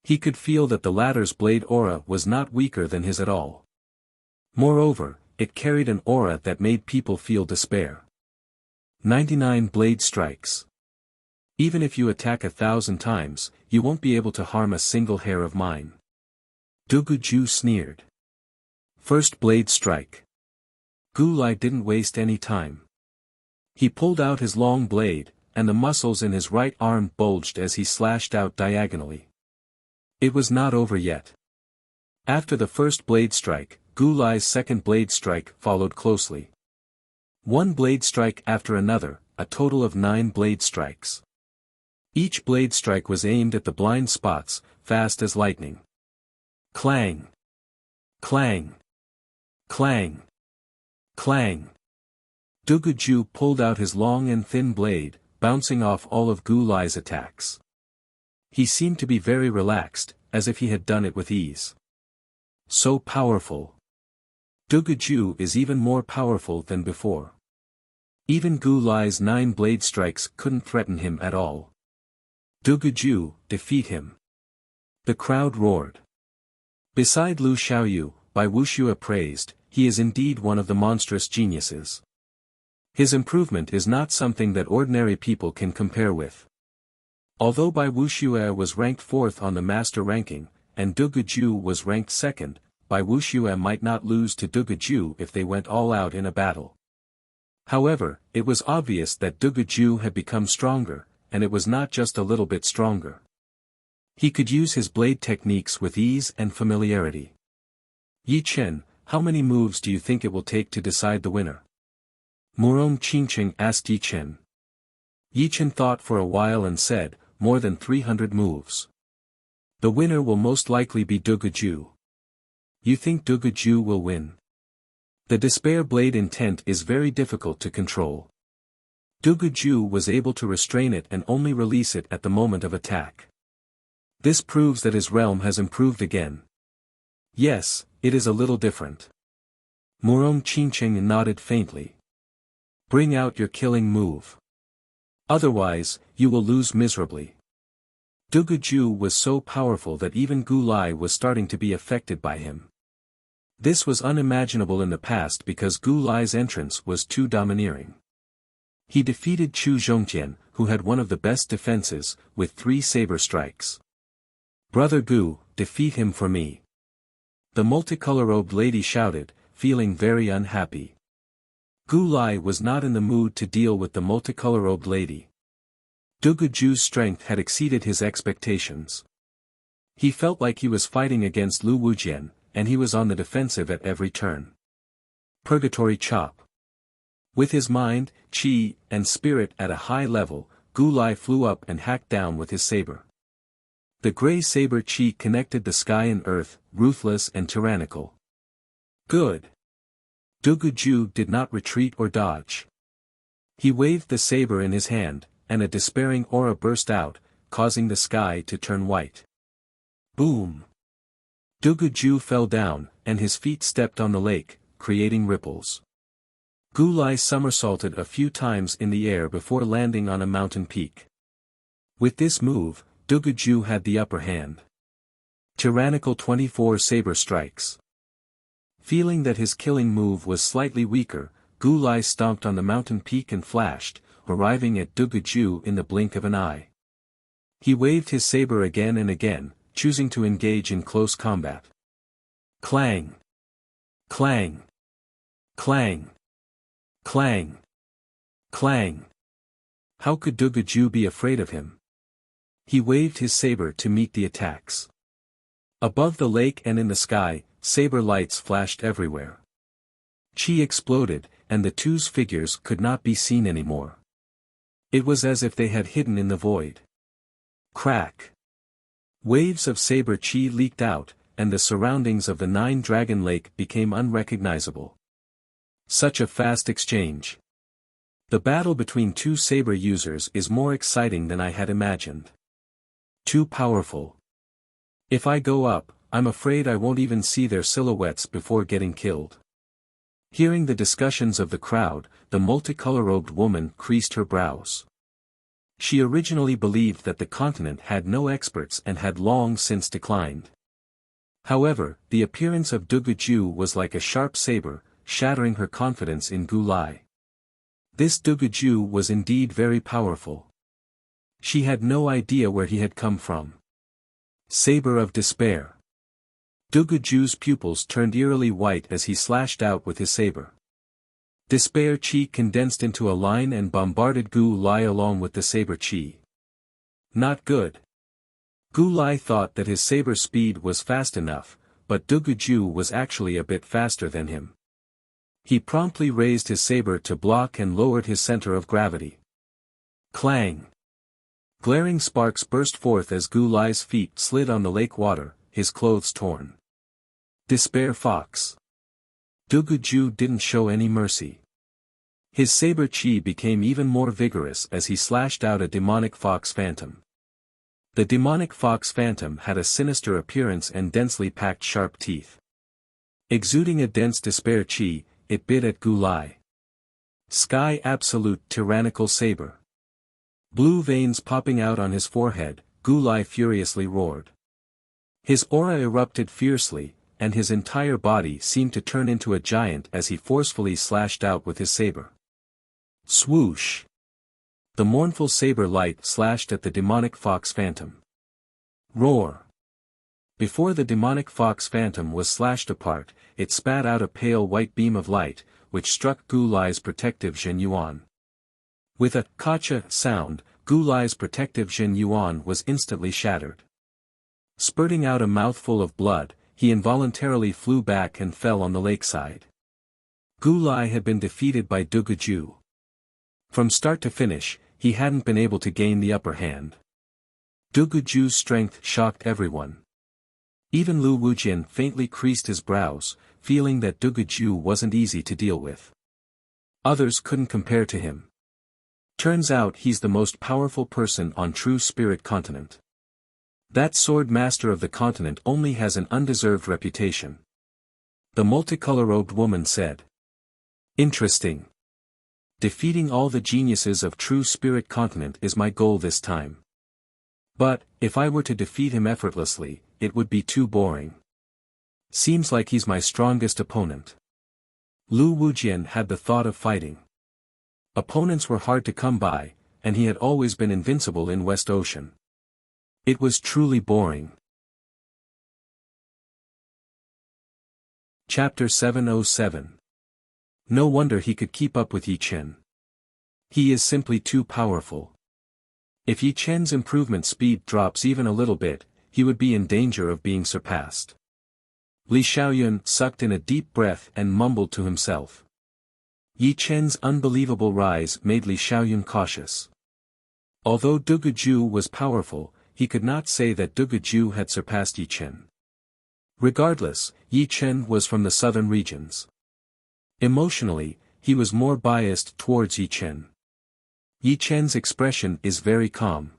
[SPEAKER 1] He could feel that the latter's blade aura was not weaker than his at all. Moreover, it carried an aura that made people feel despair. 99 blade strikes. Even if you attack 1,000 times, you won't be able to harm a single hair of mine. Duguju sneered. First blade strike. Gu Lai didn't waste any time. He pulled out his long blade, and the muscles in his right arm bulged as he slashed out diagonally. It was not over yet. After the first blade strike, Gu Lai's second blade strike followed closely. One blade strike after another, a total of 9 blade strikes. Each blade strike was aimed at the blind spots, fast as lightning. Clang! Clang! Clang! Clang! Duguju pulled out his long and thin blade, bouncing off all of Gu Lai's attacks. He seemed to be very relaxed, as if he had done it with ease. So powerful. Duguju is even more powerful than before. Even Gu Lai's 9 blade strikes couldn't threaten him at all. Duguju, defeat him. The crowd roared. Beside Lu Xiaoyu, by Wuxia praised, he is indeed one of the monstrous geniuses. His improvement is not something that ordinary people can compare with. Although Bai Wuxia was ranked 4th on the master ranking, and Duguju was ranked 2nd, Bai Wuxia might not lose to Duguju if they went all out in a battle. However, it was obvious that Duguju had become stronger, and it was not just a little bit stronger. He could use his blade techniques with ease and familiarity. Yi Chen, how many moves do you think it will take to decide the winner? Murom Qingqing asked Yi Chen. Yi Chen thought for a while and said, more than 300 moves. The winner will most likely be Duguju. You think Duguju will win? The despair blade intent is very difficult to control. Duguju was able to restrain it and only release it at the moment of attack. This proves that his realm has improved again. Yes, it is a little different. Murom Qingqing nodded faintly. Bring out your killing move. Otherwise, you will lose miserably. Duguju was so powerful that even Gu Lai was starting to be affected by him. This was unimaginable in the past because Gu Lai's entrance was too domineering. He defeated Chu Zhongtian, who had one of the best defenses, with 3 saber strikes. Brother Gu, defeat him for me. The multicolor-robed lady shouted, feeling very unhappy. Gu Lai was not in the mood to deal with the multicolor-robed lady. Duguju's strength had exceeded his expectations. He felt like he was fighting against Lu Wujian, and he was on the defensive at every turn. Purgatory Chop. With his mind, chi, and spirit at a high level, Gu Lai flew up and hacked down with his saber. The gray saber chi connected the sky and earth, ruthless and tyrannical. Good. Duguju did not retreat or dodge. He waved the saber in his hand, and a despairing aura burst out, causing the sky to turn white. Boom! Duguju fell down, and his feet stepped on the lake, creating ripples. Gu Lai somersaulted a few times in the air before landing on a mountain peak. With this move, Duguju had the upper hand. Tyrannical 24 saber strikes. Feeling that his killing move was slightly weaker, Gu Lai stomped on the mountain peak and flashed, arriving at Duguju in the blink of an eye. He waved his saber again and again, choosing to engage in close combat. Clang! Clang! Clang! Clang! Clang! How could Duguju be afraid of him? He waved his saber to meet the attacks. Above the lake and in the sky, saber lights flashed everywhere. Chi exploded, and the two's figures could not be seen anymore. It was as if they had hidden in the void. Crack! Waves of saber chi leaked out, and the surroundings of the Nine-Dragon Lake became unrecognizable. Such a fast exchange. The battle between two saber users is more exciting than I had imagined. Too powerful. If I go up, I'm afraid I won't even see their silhouettes before getting killed. Hearing the discussions of the crowd, the multicolor-robed woman creased her brows. She originally believed that the continent had no experts and had long since declined. However, the appearance of Duguju was like a sharp saber, shattering her confidence in Gu Lai. This Duguju was indeed very powerful. She had no idea where he had come from. Saber of Despair. Duguju's pupils turned eerily white as he slashed out with his saber. Despair chi condensed into a line and bombarded Gu Lai along with the saber chi. Not good. Gu Lai thought that his saber speed was fast enough, but Duguju was actually a bit faster than him. He promptly raised his saber to block and lowered his center of gravity. Clang! Glaring sparks burst forth as Gu Lai's feet slid on the lake water, his clothes torn. Despair Fox. Duguju didn't show any mercy. His saber chi became even more vigorous as he slashed out a demonic fox phantom. The demonic fox phantom had a sinister appearance and densely packed sharp teeth. Exuding a dense despair chi, it bit at Gu Lai. Sky Absolute Tyrannical Saber. Blue veins popping out on his forehead, Gu Lai furiously roared. His aura erupted fiercely, and his entire body seemed to turn into a giant as he forcefully slashed out with his saber. Swoosh! The mournful saber light slashed at the demonic fox phantom. Roar! Before the demonic fox phantom was slashed apart, it spat out a pale white beam of light, which struck Gu Lai's protective Zhen Yuan. With a "kacha" sound, Gu Lai's protective Zhen Yuan was instantly shattered. Spurting out a mouthful of blood, he involuntarily flew back and fell on the lakeside. Gu Lai had been defeated by Duguju. From start to finish, he hadn't been able to gain the upper hand. Duguju's strength shocked everyone. Even Lu Wujian faintly creased his brows, feeling that Duguju wasn't easy to deal with. Others couldn't compare to him. Turns out he's the most powerful person on True Spirit Continent. That sword master of the continent only has an undeserved reputation. The multicolor-robed woman said. Interesting. Defeating all the geniuses of True Spirit Continent is my goal this time. But, if I were to defeat him effortlessly, it would be too boring. Seems like he's my strongest opponent. Lu Wujian had the thought of fighting. Opponents were hard to come by, and he had always been invincible in West Ocean. It was truly boring. Chapter 707. No wonder he could keep up with Yi Chen. He is simply too powerful. If Yi Chen's improvement speed drops even a little bit, he would be in danger of being surpassed. Li Xiaoyun sucked in a deep breath and mumbled to himself. Yi Chen's unbelievable rise made Li Xiaoyun cautious. Although Duguju was powerful, he could not say that Duguju had surpassed Yi Chen. Regardless, Yi Chen was from the southern regions. Emotionally, he was more biased towards Yi Chen. Yi Chen's expression is very calm.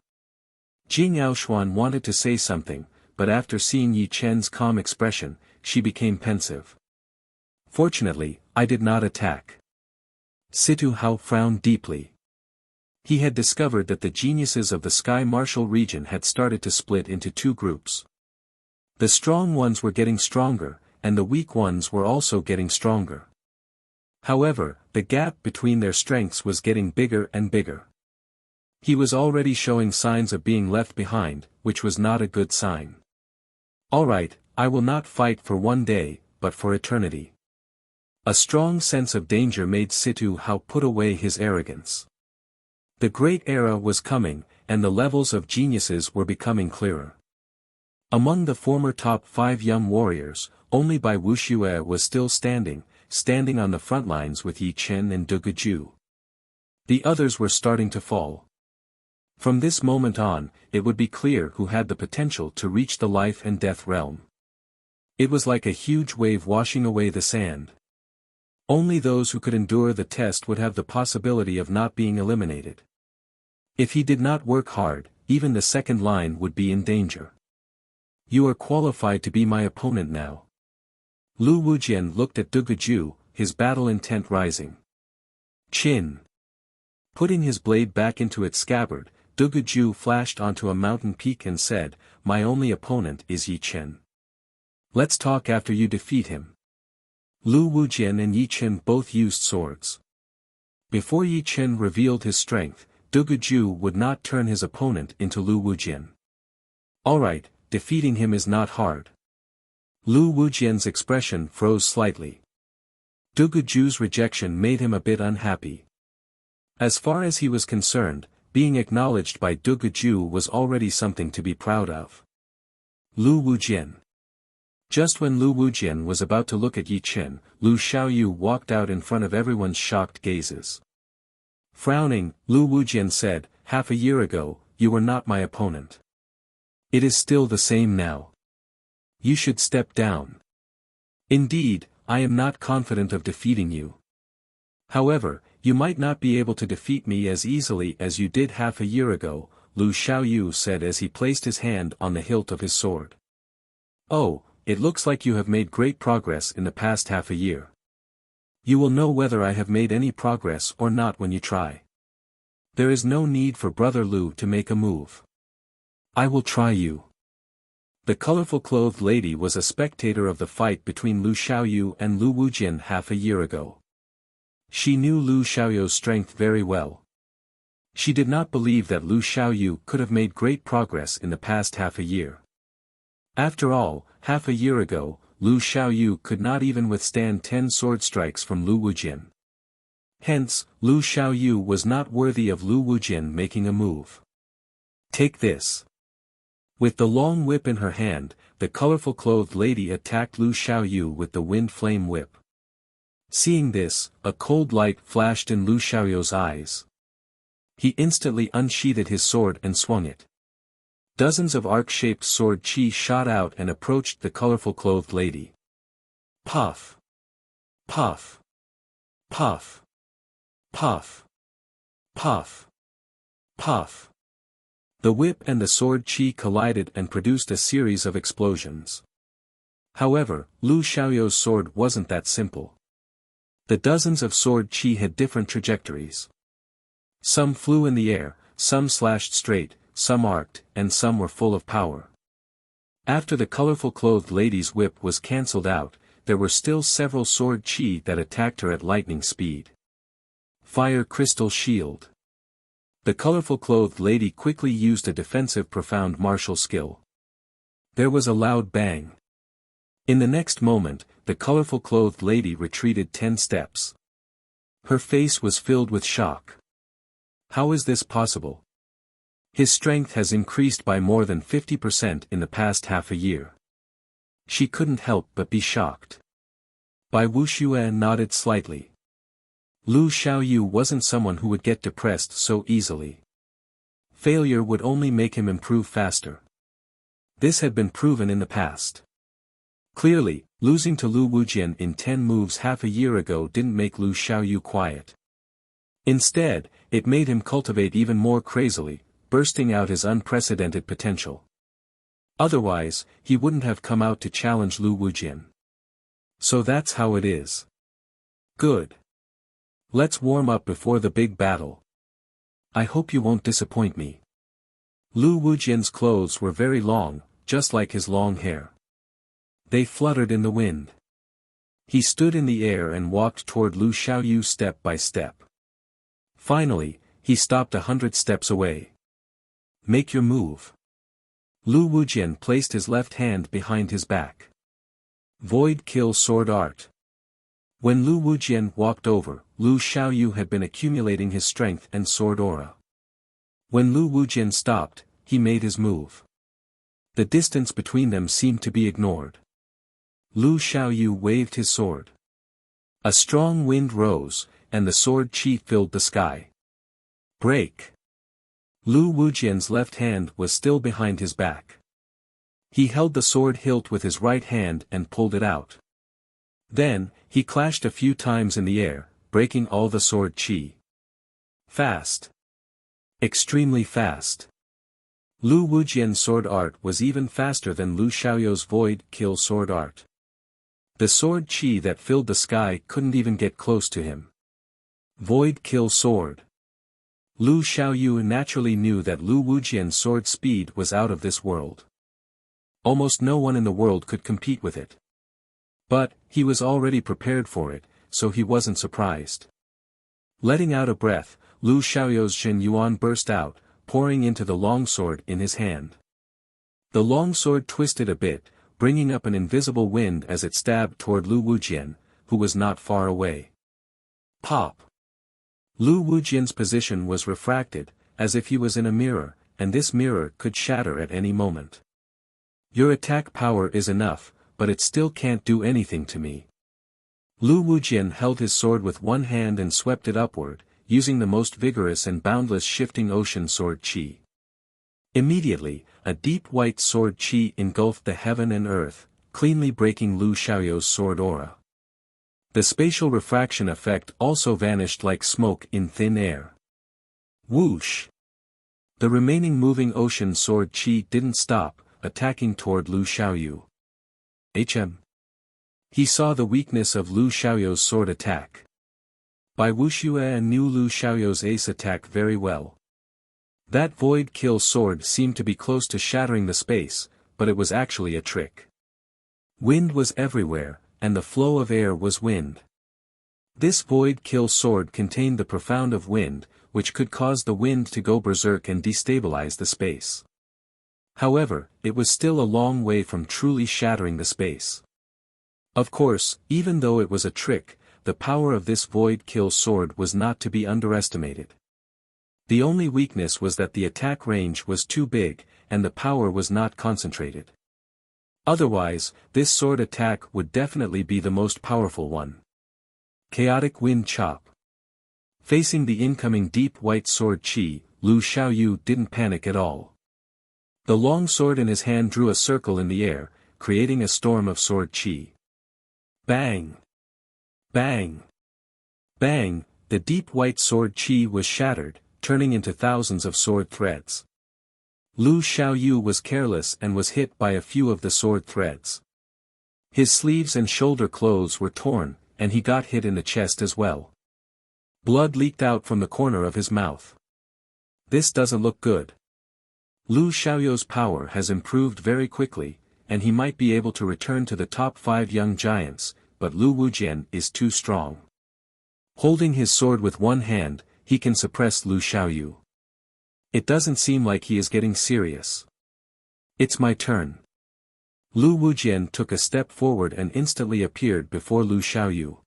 [SPEAKER 1] Jing Yaoshuan wanted to say something, but after seeing Yi Chen's calm expression, she became pensive. Fortunately, I did not attack. Situ Hao frowned deeply. He had discovered that the geniuses of the Sky Martial region had started to split into two groups. The strong ones were getting stronger, and the weak ones were also getting stronger. However, the gap between their strengths was getting bigger and bigger. He was already showing signs of being left behind, which was not a good sign. Alright, I will not fight for one day, but for eternity. A strong sense of danger made Situ Hao put away his arrogance. The great era was coming, and the levels of geniuses were becoming clearer. Among the former top 5 young warriors, only Bai Wuxia was still standing on the front lines with Yi Chen and Duguju. The others were starting to fall. From this moment on, it would be clear who had the potential to reach the life and death realm. It was like a huge wave washing away the sand. Only those who could endure the test would have the possibility of not being eliminated. If he did not work hard, even the second line would be in danger. You are qualified to be my opponent now. Lu Wujian looked at Duguju, his battle intent rising. Chin. Putting his blade back into its scabbard, Duguju flashed onto a mountain peak and said, My only opponent is Yi Chen. Let's talk after you defeat him. Lu Wujian and Yi Chen both used swords. Before Yi Chen revealed his strength, Duguju would not turn his opponent into Lu Wujian. Alright, defeating him is not hard. Lu Wujian's expression froze slightly. Duguju's rejection made him a bit unhappy. As far as he was concerned, being acknowledged by Duguju was already something to be proud of. Lu Wujian. Just when Lu Wujian was about to look at Yi Chen, Lu Xiaoyu walked out in front of everyone's shocked gazes. Frowning, Lu Wujian said, Half a year ago, you were not my opponent. It is still the same now. You should step down. Indeed, I am not confident of defeating you. However, you might not be able to defeat me as easily as you did half a year ago, Lu Xiaoyu said as he placed his hand on the hilt of his sword. Oh, it looks like you have made great progress in the past half a year. You will know whether I have made any progress or not when you try. There is no need for Brother Lu to make a move. I will try you. The colorful clothed lady was a spectator of the fight between Lu Xiaoyu and Lu Wujian half a year ago. She knew Lu Xiaoyu's strength very well. She did not believe that Lu Xiaoyu could have made great progress in the past half a year. After all, half a year ago, Lu Xiaoyu could not even withstand 10 sword strikes from Lu Wujian. Hence, Lu Xiaoyu was not worthy of Lu Wujian making a move. Take this. With the long whip in her hand, the colorful clothed lady attacked Lu Xiaoyu with the wind flame whip. Seeing this, a cold light flashed in Lu Xiaoyu's eyes. He instantly unsheathed his sword and swung it. Dozens of arc-shaped sword chi shot out and approached the colorful clothed lady. Puff! Puff! Puff! Puff! Puff! Puff! The whip and the sword chi collided and produced a series of explosions. However, Lu Xiaoyu's sword wasn't that simple. The dozens of sword chi had different trajectories. Some flew in the air, some slashed straight, some arced, and some were full of power. After the colorful clothed lady's whip was cancelled out, there were still several sword chi that attacked her at lightning speed. Fire crystal shield. The colorful clothed lady quickly used a defensive profound martial skill. There was a loud bang. In the next moment, the colorful clothed lady retreated 10 steps. Her face was filled with shock. How is this possible? His strength has increased by more than 50% in the past half a year. She couldn't help but be shocked. Bai Wuxia nodded slightly. Lu Xiaoyu wasn't someone who would get depressed so easily. Failure would only make him improve faster. This had been proven in the past. Clearly, losing to Lu Wujian in 10 moves half a year ago didn't make Lu Xiaoyu quiet. Instead, it made him cultivate even more crazily, bursting out his unprecedented potential. Otherwise, he wouldn't have come out to challenge Lu Wujian. So that's how it is. Good. Let's warm up before the big battle. I hope you won't disappoint me. Lu Wujian's clothes were very long, just like his long hair. They fluttered in the wind. He stood in the air and walked toward Lu Xiaoyu step by step. Finally, he stopped 100 steps away. Make your move. Lu Wujian placed his left hand behind his back. Void Kill Sword Art. When Lu Wujian walked over, Lu Xiaoyu had been accumulating his strength and sword aura. When Lu Wujian stopped, he made his move. The distance between them seemed to be ignored. Lu Xiaoyu waved his sword. A strong wind rose, and the sword chi filled the sky. Break! Lu Wujian's left hand was still behind his back. He held the sword hilt with his right hand and pulled it out. Then, he clashed a few times in the air, breaking all the sword chi. Fast. Extremely fast. Lu Wujian's sword art was even faster than Lu Xiaoyu's Void Kill Sword Art. The sword chi that filled the sky couldn't even get close to him. Void Kill Sword. Lu Xiaoyu naturally knew that Lu Wujian's sword speed was out of this world. Almost no one in the world could compete with it. But, he was already prepared for it, so he wasn't surprised. Letting out a breath, Lu Xiaoyu's Jin Yuan burst out, pouring into the longsword in his hand. The longsword twisted a bit, bringing up an invisible wind as it stabbed toward Lu Wujian, who was not far away. Pop! Lu Wujian's position was refracted, as if he was in a mirror, and this mirror could shatter at any moment. Your attack power is enough, but it still can't do anything to me. Lu Wujian held his sword with one hand and swept it upward, using the most vigorous and boundless shifting ocean sword chi. Immediately, a deep white sword chi engulfed the heaven and earth, cleanly breaking Lu Xiaoyu's sword aura. The spatial refraction effect also vanished like smoke in thin air. Whoosh! The remaining moving ocean sword chi didn't stop, attacking toward Lu Xiaoyu. He saw the weakness of Lu Xiaoyu's sword attack. Bai Wuxia knew Lu Xiaoyu's ace attack very well. That Void Kill sword seemed to be close to shattering the space, but it was actually a trick. Wind was everywhere, and the flow of air was wind. This Void Kill sword contained the profound of wind, which could cause the wind to go berserk and destabilize the space. However, it was still a long way from truly shattering the space. Of course, even though it was a trick, the power of this Void Kill sword was not to be underestimated. The only weakness was that the attack range was too big, and the power was not concentrated. Otherwise, this sword attack would definitely be the most powerful one. Chaotic Wind Chop. Facing the incoming deep white sword chi, Lu Xiaoyu didn't panic at all. The long sword in his hand drew a circle in the air, creating a storm of sword chi. Bang! Bang! Bang! The deep white sword chi was shattered, turning into thousands of sword threads. Lu Xiaoyu was careless and was hit by a few of the sword threads. His sleeves and shoulder clothes were torn, and he got hit in the chest as well. Blood leaked out from the corner of his mouth. This doesn't look good. Lu Xiaoyu's power has improved very quickly, and he might be able to return to the top 5 young giants, but Lu Wujian is too strong. Holding his sword with one hand, he can suppress Lu Xiaoyu. It doesn't seem like he is getting serious. It's my turn. Lu Wujian took a step forward and instantly appeared before Lu Xiaoyu.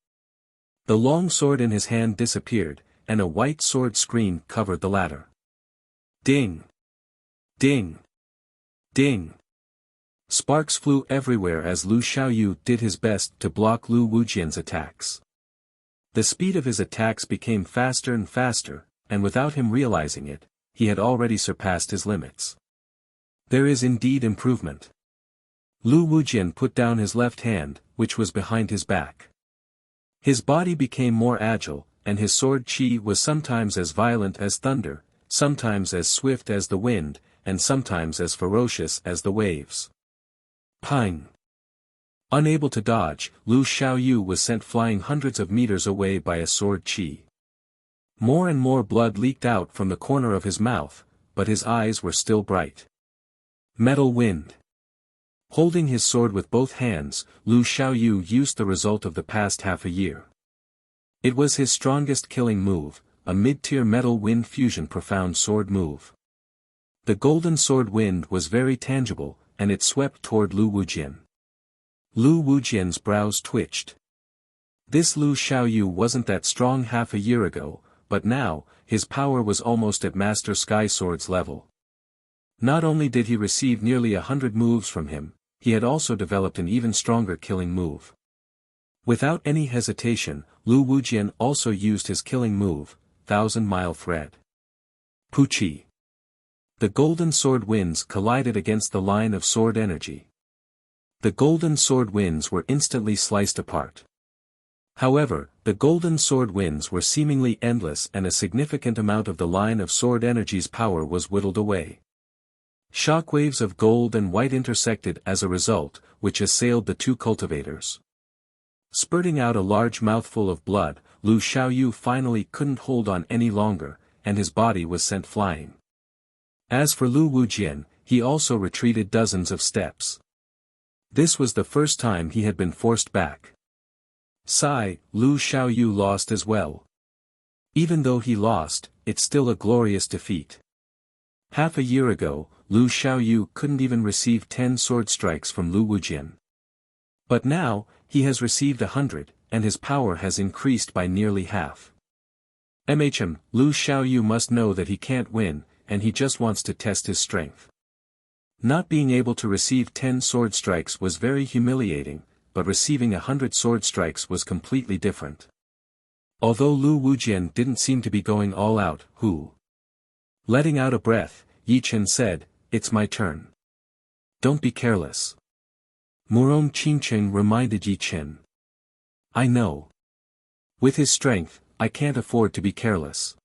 [SPEAKER 1] The long sword in his hand disappeared, and a white sword screen covered the latter. Ding! Ding! Ding! Sparks flew everywhere as Lu Xiaoyu did his best to block Lu Wujian's attacks. The speed of his attacks became faster and faster, and without him realizing it, he had already surpassed his limits. There is indeed improvement. Lu Wujian put down his left hand, which was behind his back. His body became more agile, and his sword qi was sometimes as violent as thunder, sometimes as swift as the wind, and sometimes as ferocious as the waves. Pang! Unable to dodge, Lu Xiaoyu was sent flying hundreds of meters away by a sword qi. More and more blood leaked out from the corner of his mouth, but his eyes were still bright. Metal wind. Holding his sword with both hands, Lu Xiaoyu used the result of the past half a year. It was his strongest killing move, a mid-tier metal wind fusion profound sword move. The golden sword wind was very tangible, and it swept toward Lu Wujian. Lu Wujian's brows twitched. This Lu Xiaoyu wasn't that strong half a year ago, but now, his power was almost at Master Sky Sword's level. Not only did he receive nearly 100 moves from him, he had also developed an even stronger killing move. Without any hesitation, Lu Wujian also used his killing move, 1,000-mile thread. Puchi. The golden sword winds collided against the line of sword energy. The golden sword winds were instantly sliced apart. However, the golden sword winds were seemingly endless and a significant amount of the line of sword energy's power was whittled away. Shockwaves of gold and white intersected as a result, which assailed the two cultivators. Spurting out a large mouthful of blood, Lu Xiaoyu finally couldn't hold on any longer, and his body was sent flying. As for Lu Wujian, he also retreated dozens of steps. This was the first time he had been forced back. Sigh, Lu Xiaoyu lost as well. Even though he lost, it's still a glorious defeat. Half a year ago, Lu Xiaoyu couldn't even receive 10 sword strikes from Lu Wujian. But now, he has received 100, and his power has increased by nearly half. Lu Xiaoyu must know that he can't win, and he just wants to test his strength. Not being able to receive 10 sword strikes was very humiliating, but receiving 100 sword strikes was completely different. Although Lu Wujian didn't seem to be going all out, letting out a breath, Yi Chen said, "It's my turn. Don't be careless." Murong Qingcheng reminded Yi Chen. "I know. With his strength, I can't afford to be careless."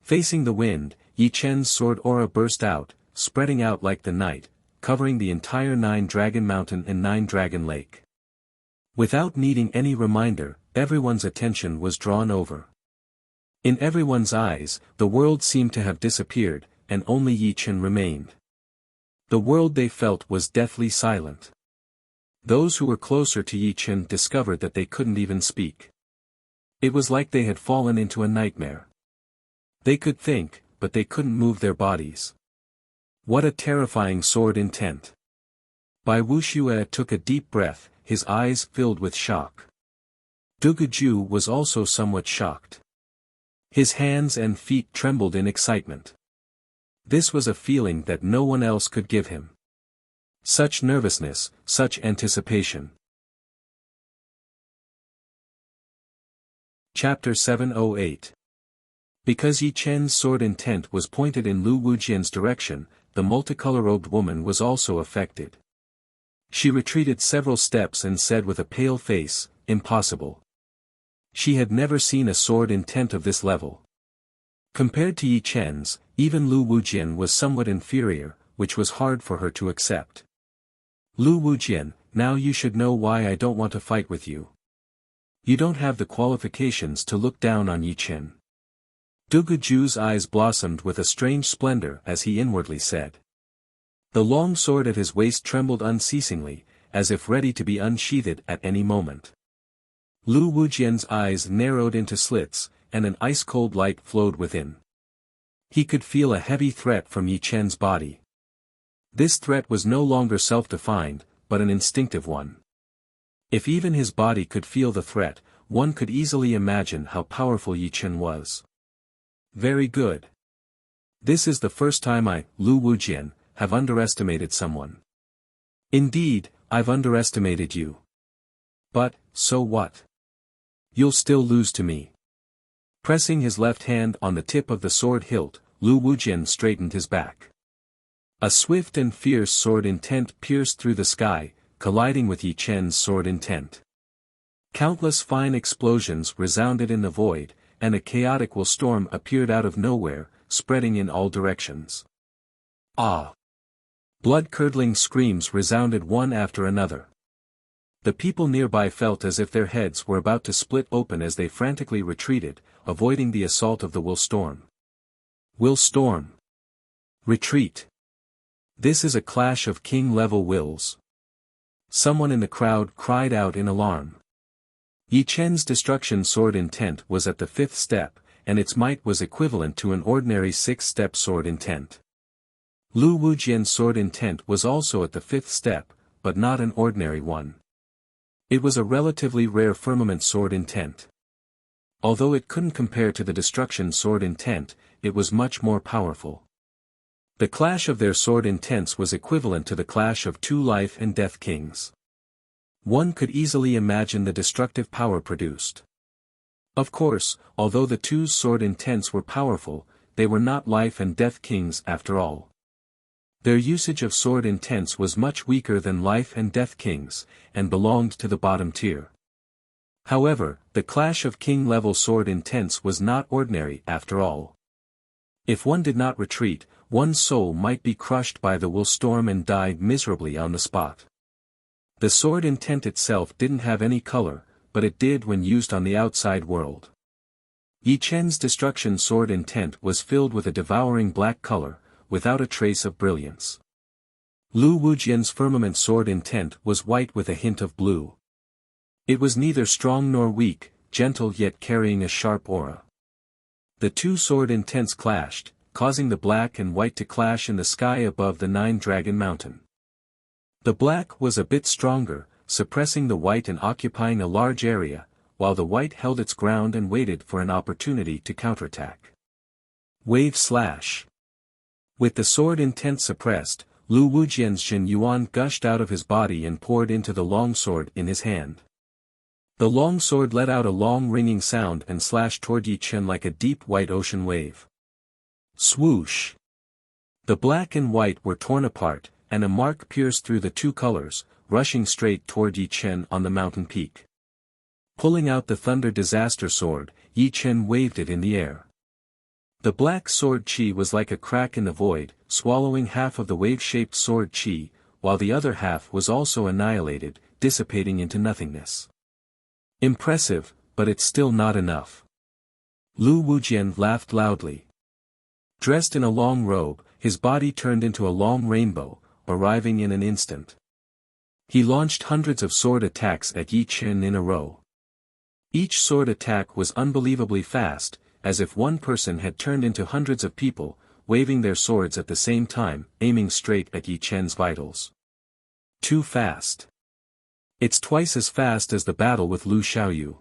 [SPEAKER 1] Facing the wind, Yi Chen's sword aura burst out, spreading out like the night, covering the entire Nine-Dragon Mountain and Nine-Dragon Lake. Without needing any reminder, everyone's attention was drawn over. In everyone's eyes, the world seemed to have disappeared, and only Yi Chen remained. The world they felt was deathly silent. Those who were closer to Yi Chen discovered that they couldn't even speak. It was like they had fallen into a nightmare. They could think, but they couldn't move their bodies. What a terrifying sword intent. Bai Wuxia took a deep breath, his eyes filled with shock. Duguju was also somewhat shocked. His hands and feet trembled in excitement. This was a feeling that no one else could give him. Such nervousness, such anticipation. Chapter 708. Because Yi Chen's sword intent was pointed in Lu Wujian's direction, the multicolor-robed woman was also affected. She retreated several steps and said with a pale face, "Impossible." She had never seen a sword intent of this level. Compared to Yi Chen's, even Lu Wujian was somewhat inferior, which was hard for her to accept. "Lu Wujian, now you should know why I don't want to fight with you. You don't have the qualifications to look down on Yi Chen." Duguju's eyes blossomed with a strange splendor as he inwardly said. The long sword at his waist trembled unceasingly, as if ready to be unsheathed at any moment. Lu Wujian's eyes narrowed into slits, and an ice-cold light flowed within. He could feel a heavy threat from Yi Chen's body. This threat was no longer self-defined, but an instinctive one. If even his body could feel the threat, one could easily imagine how powerful Yi Chen was. Very good. This is the first time I, Lu Wujian, have underestimated someone. Indeed, I've underestimated you. But, so what? You'll still lose to me. Pressing his left hand on the tip of the sword hilt, Lu Wujian straightened his back. A swift and fierce sword intent pierced through the sky, colliding with Yi Chen's sword intent. Countless fine explosions resounded in the void, and a chaotic storm appeared out of nowhere, spreading in all directions. Ah! Blood-curdling screams resounded one after another. The people nearby felt as if their heads were about to split open as they frantically retreated, avoiding the assault of the will storm. Will storm. Retreat. This is a clash of king-level wills. Someone in the crowd cried out in alarm. Yi Chen's destruction sword intent was at the 5th step, and its might was equivalent to an ordinary 6th-step sword intent. Lu Wujian's sword intent was also at the 5th step, but not an ordinary one. It was a relatively rare firmament sword intent. Although it couldn't compare to the destruction sword intent, it was much more powerful. The clash of their sword intents was equivalent to the clash of two life and death kings. One could easily imagine the destructive power produced. Of course, although the two sword intents were powerful, they were not life and death kings after all. Their usage of sword intents was much weaker than life and death kings, and belonged to the bottom tier. However, the clash of king-level sword intents was not ordinary after all. If one did not retreat, one's soul might be crushed by the will storm and die miserably on the spot. The sword intent itself didn't have any color, but it did when used on the outside world. Yi Chen's destruction sword intent was filled with a devouring black color, without a trace of brilliance. Lu Wujian's firmament sword intent was white with a hint of blue. It was neither strong nor weak, gentle yet carrying a sharp aura. The two sword intents clashed, causing the black and white to clash in the sky above the Nine-Dragon Mountain. The black was a bit stronger, suppressing the white and occupying a large area, while the white held its ground and waited for an opportunity to counterattack. Wave slash. With the sword intent suppressed, Lu Wujian's Jin Yuan gushed out of his body and poured into the longsword in his hand. The longsword let out a long ringing sound and slashed toward Yi Chen like a deep white ocean wave. Swoosh! The black and white were torn apart, and a mark pierced through the two colors, rushing straight toward Yi Chen on the mountain peak. Pulling out the Thunder Disaster Sword, Yi Chen waved it in the air. The black sword chi was like a crack in the void, swallowing half of the wave-shaped sword chi, while the other half was also annihilated, dissipating into nothingness. Impressive, but it's still not enough. Lu Wujian laughed loudly. Dressed in a long robe, his body turned into a long rainbow, arriving in an instant. He launched hundreds of sword attacks at Yi Chen in a row. Each sword attack was unbelievably fast, as if one person had turned into hundreds of people, waving their swords at the same time, aiming straight at Yi Chen's vitals. Too fast. It's twice as fast as the battle with Lu Xiaoyu.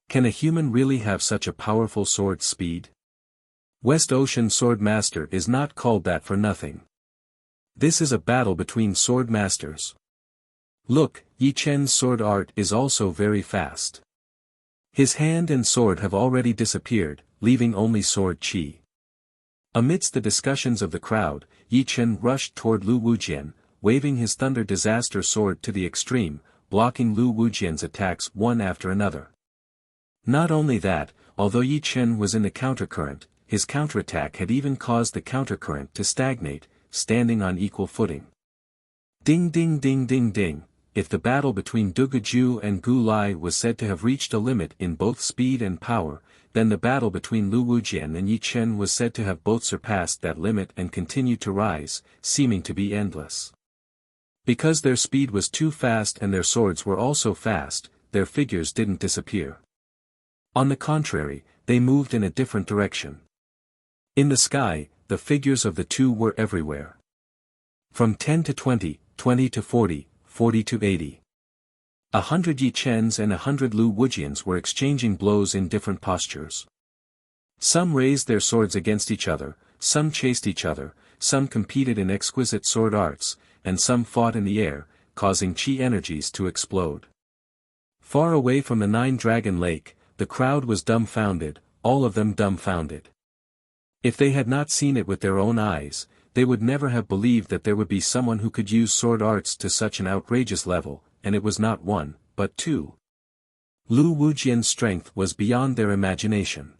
[SPEAKER 1] Can a human really have such a powerful sword speed? West Ocean Sword Master is not called that for nothing. This is a battle between sword masters. Look, Yi Chen's sword art is also very fast. His hand and sword have already disappeared, leaving only sword chi. Amidst the discussions of the crowd, Yi Chen rushed toward Lu Wujian, waving his Thunder Disaster Sword to the extreme, blocking Lu Wujian's attacks one after another. Not only that, although Yi Chen was in the countercurrent, his counterattack had even caused the countercurrent to stagnate, standing on equal footing. Ding ding ding ding ding. If the battle between Dugaju and Gu Lai was said to have reached a limit in both speed and power, then the battle between Lu Wujian and Yi Chen was said to have both surpassed that limit and continued to rise, seeming to be endless. Because their speed was too fast and their swords were also fast, their figures didn't disappear. On the contrary, they moved in a different direction. In the sky, the figures of the two were everywhere. From 10 to 20, 20 to 40, 40 to 80. 100 Yi Chens and 100 Lu Wujians were exchanging blows in different postures. Some raised their swords against each other, some chased each other, some competed in exquisite sword arts, and some fought in the air, causing chi energies to explode. Far away from the Nine-Dragon Lake, the crowd was dumbfounded, all of them dumbfounded. If they had not seen it with their own eyes, they would never have believed that there would be someone who could use sword arts to such an outrageous level, and it was not one, but two. Lu Wujian's strength was beyond their imagination.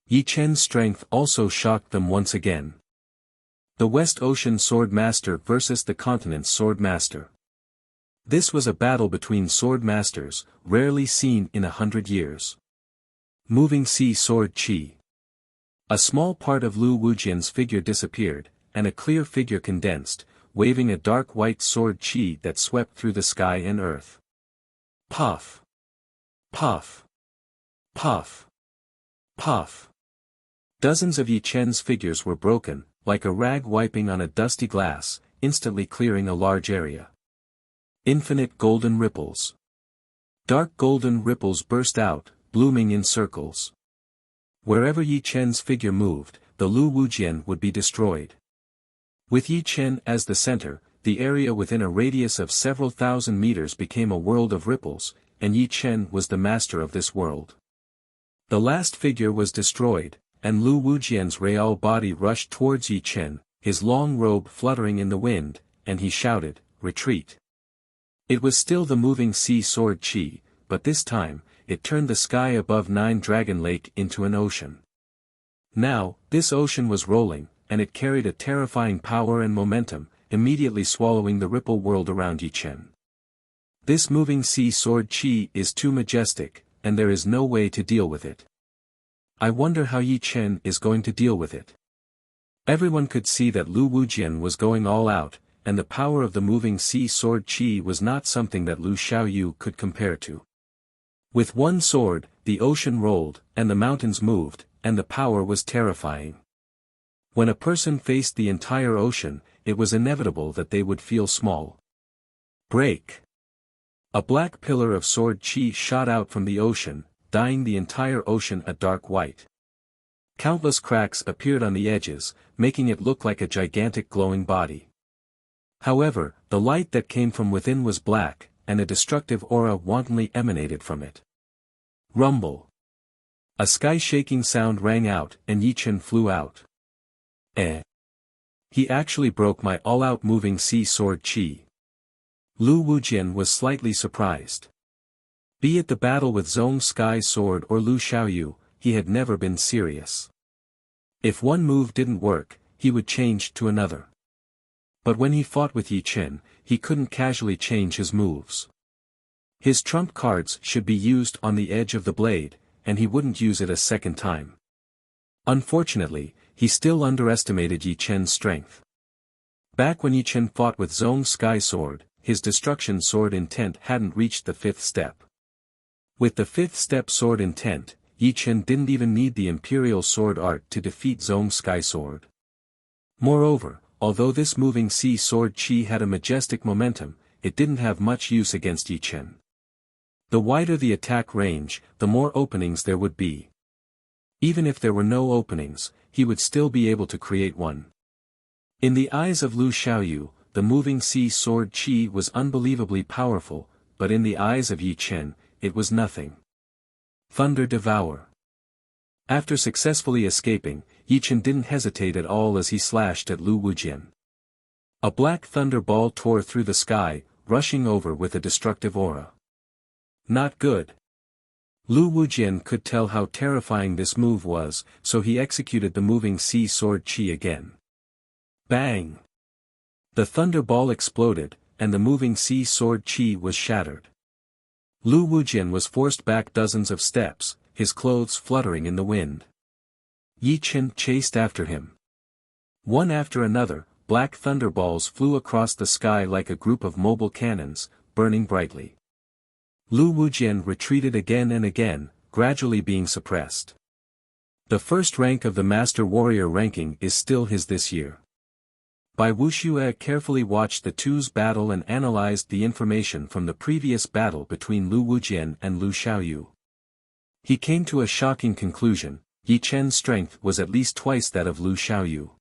[SPEAKER 1] Yi Chen's strength also shocked them once again. The West Ocean Sword Master versus the Continent's Sword Master. This was a battle between sword masters, rarely seen in 100 years. Moving Sea Sword Chi. A small part of Lu Wujian's figure disappeared, and a clear figure condensed, waving a dark white sword chi that swept through the sky and earth. Puff! Puff! Puff! Puff! Dozens of Yi Chen's figures were broken, like a rag wiping on a dusty glass, instantly clearing a large area. Infinite golden ripples. Dark golden ripples burst out, blooming in circles. Wherever Yi Chen's figure moved, the Lu Wujian would be destroyed. With Yi Chen as the center, the area within a radius of several thousand meters became a world of ripples, and Yi Chen was the master of this world. The last figure was destroyed, and Lu Wujian's real body rushed towards Yi Chen, his long robe fluttering in the wind, and he shouted, "Retreat!" It was still the moving sea sword chi, but this time, it turned the sky above Nine-Dragon Lake into an ocean. Now, this ocean was rolling, and it carried a terrifying power and momentum, immediately swallowing the ripple world around Yi Chen. This moving sea sword chi is too majestic, and there is no way to deal with it. I wonder how Yi Chen is going to deal with it. Everyone could see that Lu Wujian was going all out, and the power of the moving sea sword chi was not something that Lu Xiaoyu could compare to. With one sword, the ocean rolled, and the mountains moved, and the power was terrifying. When a person faced the entire ocean, it was inevitable that they would feel small. Break! A black pillar of sword chi shot out from the ocean, dyeing the entire ocean a dark white. Countless cracks appeared on the edges, making it look like a gigantic glowing body. However, the light that came from within was black, and a destructive aura wantonly emanated from it. Rumble! A sky-shaking sound rang out, and Yi Chen flew out. He actually broke my all-out moving sea sword chi. Lu Wujian was slightly surprised. Be it the battle with Zhong Sky Sword or Lu Xiaoyu, he had never been serious. If one move didn't work, he would change to another. But when he fought with Yi Chen, he couldn't casually change his moves. His trump cards should be used on the edge of the blade, and he wouldn't use it a second time. Unfortunately, he still underestimated Yi Chen's strength. Back when Yi Chen fought with Zhong Sky Sword, his destruction sword intent hadn't reached the 5th step. With the 5th step sword intent, Yi Chen didn't even need the Imperial Sword Art to defeat Zhong Sky Sword. Moreover, although this moving sea sword chi had a majestic momentum, it didn't have much use against Yi Chen. The wider the attack range, the more openings there would be. Even if there were no openings, he would still be able to create one. In the eyes of Lu Xiaoyu, the moving sea sword chi was unbelievably powerful, but in the eyes of Yi Chen, it was nothing. Thunder Devour. After successfully escaping, Yi Chen didn't hesitate at all as he slashed at Lu Wujian. A black thunder ball tore through the sky, rushing over with a destructive aura. Not good. Lu Wujian could tell how terrifying this move was, so he executed the moving sea sword chi again. Bang! The thunder ball exploded, and the moving sea sword chi was shattered. Lu Wujian was forced back dozens of steps, his clothes fluttering in the wind. Yi Chen chased after him. One after another, black thunderballs flew across the sky like a group of mobile cannons, burning brightly. Lu Wujian retreated again and again, gradually being suppressed. The first rank of the Master Warrior ranking is still his this year. Wuxia carefully watched the two's battle and analyzed the information from the previous battle between Lu Wujian and Lu Xiaoyu. He came to a shocking conclusion: Yi Chen's strength was at least twice that of Lu Xiaoyu.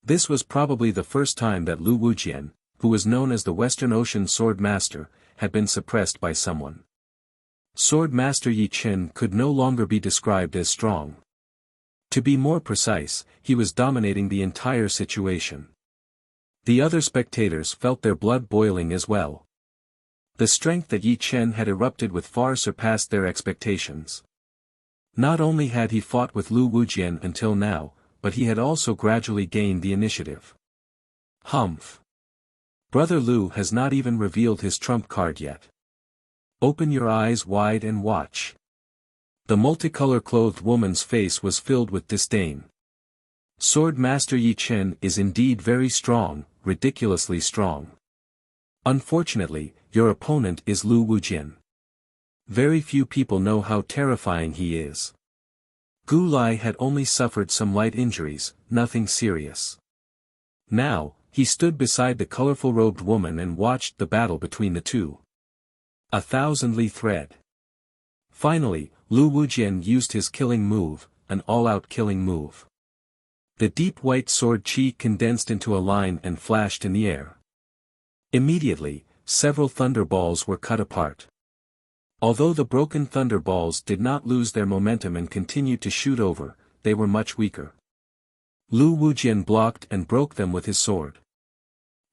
[SPEAKER 1] This was probably the first time that Lu Wujian, who was known as the Western Ocean Sword Master, had been suppressed by someone. Sword Master Yi Chen could no longer be described as strong. To be more precise, he was dominating the entire situation. The other spectators felt their blood boiling as well. The strength that Yi Chen had erupted with far surpassed their expectations. Not only had he fought with Lu Wujian until now, but he had also gradually gained the initiative. Humph. Brother Lu has not even revealed his trump card yet. Open your eyes wide and watch. The multicolor-clothed woman's face was filled with disdain. Sword Master Yi Chen is indeed very strong, ridiculously strong. Unfortunately, your opponent is Lu Wujian. Very few people know how terrifying he is. Gu Lai had only suffered some light injuries, nothing serious. Now, he stood beside the colorful-robed woman and watched the battle between the two. A thousandly thread. Finally, Lu Wujian used his killing move, an all-out killing move. The deep white sword chi condensed into a line and flashed in the air. Immediately, several thunderballs were cut apart. Although the broken thunderballs did not lose their momentum and continued to shoot over, they were much weaker. Lu Wujian blocked and broke them with his sword.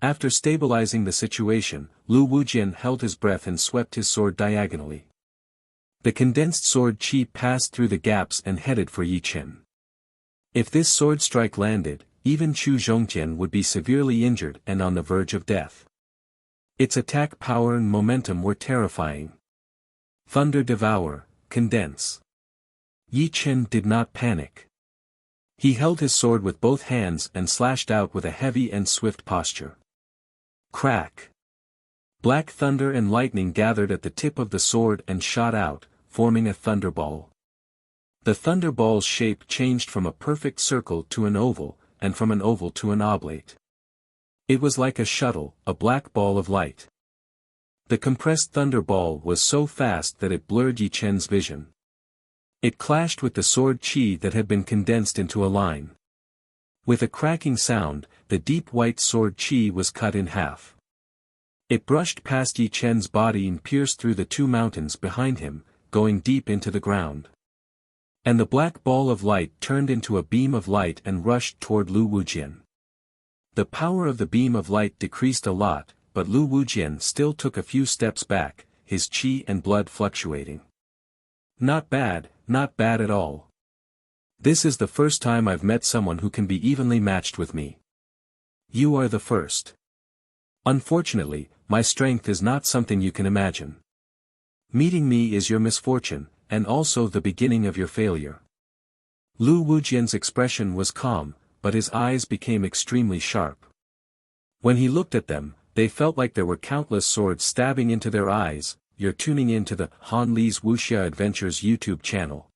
[SPEAKER 1] After stabilizing the situation, Lu Wujian held his breath and swept his sword diagonally. The condensed sword chi passed through the gaps and headed for Yi Chen. If this sword strike landed, even Chu Zhongtian would be severely injured and on the verge of death. Its attack power and momentum were terrifying. Thunder devour, condense. Yi Chen did not panic. He held his sword with both hands and slashed out with a heavy and swift posture. Crack. Black thunder and lightning gathered at the tip of the sword and shot out, forming a thunderball. The thunderball's shape changed from a perfect circle to an oval, and from an oval to an oblate. It was like a shuttle, a black ball of light. The compressed thunderball was so fast that it blurred Yi Chen's vision. It clashed with the sword chi that had been condensed into a line. With a cracking sound, the deep white sword chi was cut in half. It brushed past Yi Chen's body and pierced through the two mountains behind him, going deep into the ground. And the black ball of light turned into a beam of light and rushed toward Lu Wujian. The power of the beam of light decreased a lot, but Lu Wujian still took a few steps back, his chi and blood fluctuating. Not bad at all. This is the first time I've met someone who can be evenly matched with me. You are the first. Unfortunately, my strength is not something you can imagine. Meeting me is your misfortune, and also the beginning of your failure. Lu Wujian's expression was calm, but his eyes became extremely sharp. When he looked at them, they felt like there were countless swords stabbing into their eyes. You're tuning in to the Han Li's Wuxia Adventures YouTube channel.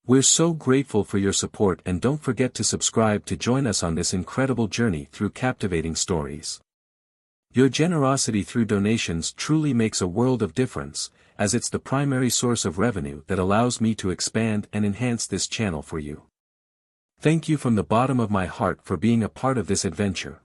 [SPEAKER 1] We're so grateful for your support, and don't forget to subscribe to join us on this incredible journey through captivating stories. Your generosity through donations truly makes a world of difference, as it's the primary source of revenue that allows me to expand and enhance this channel for you. Thank you from the bottom of my heart for being a part of this adventure.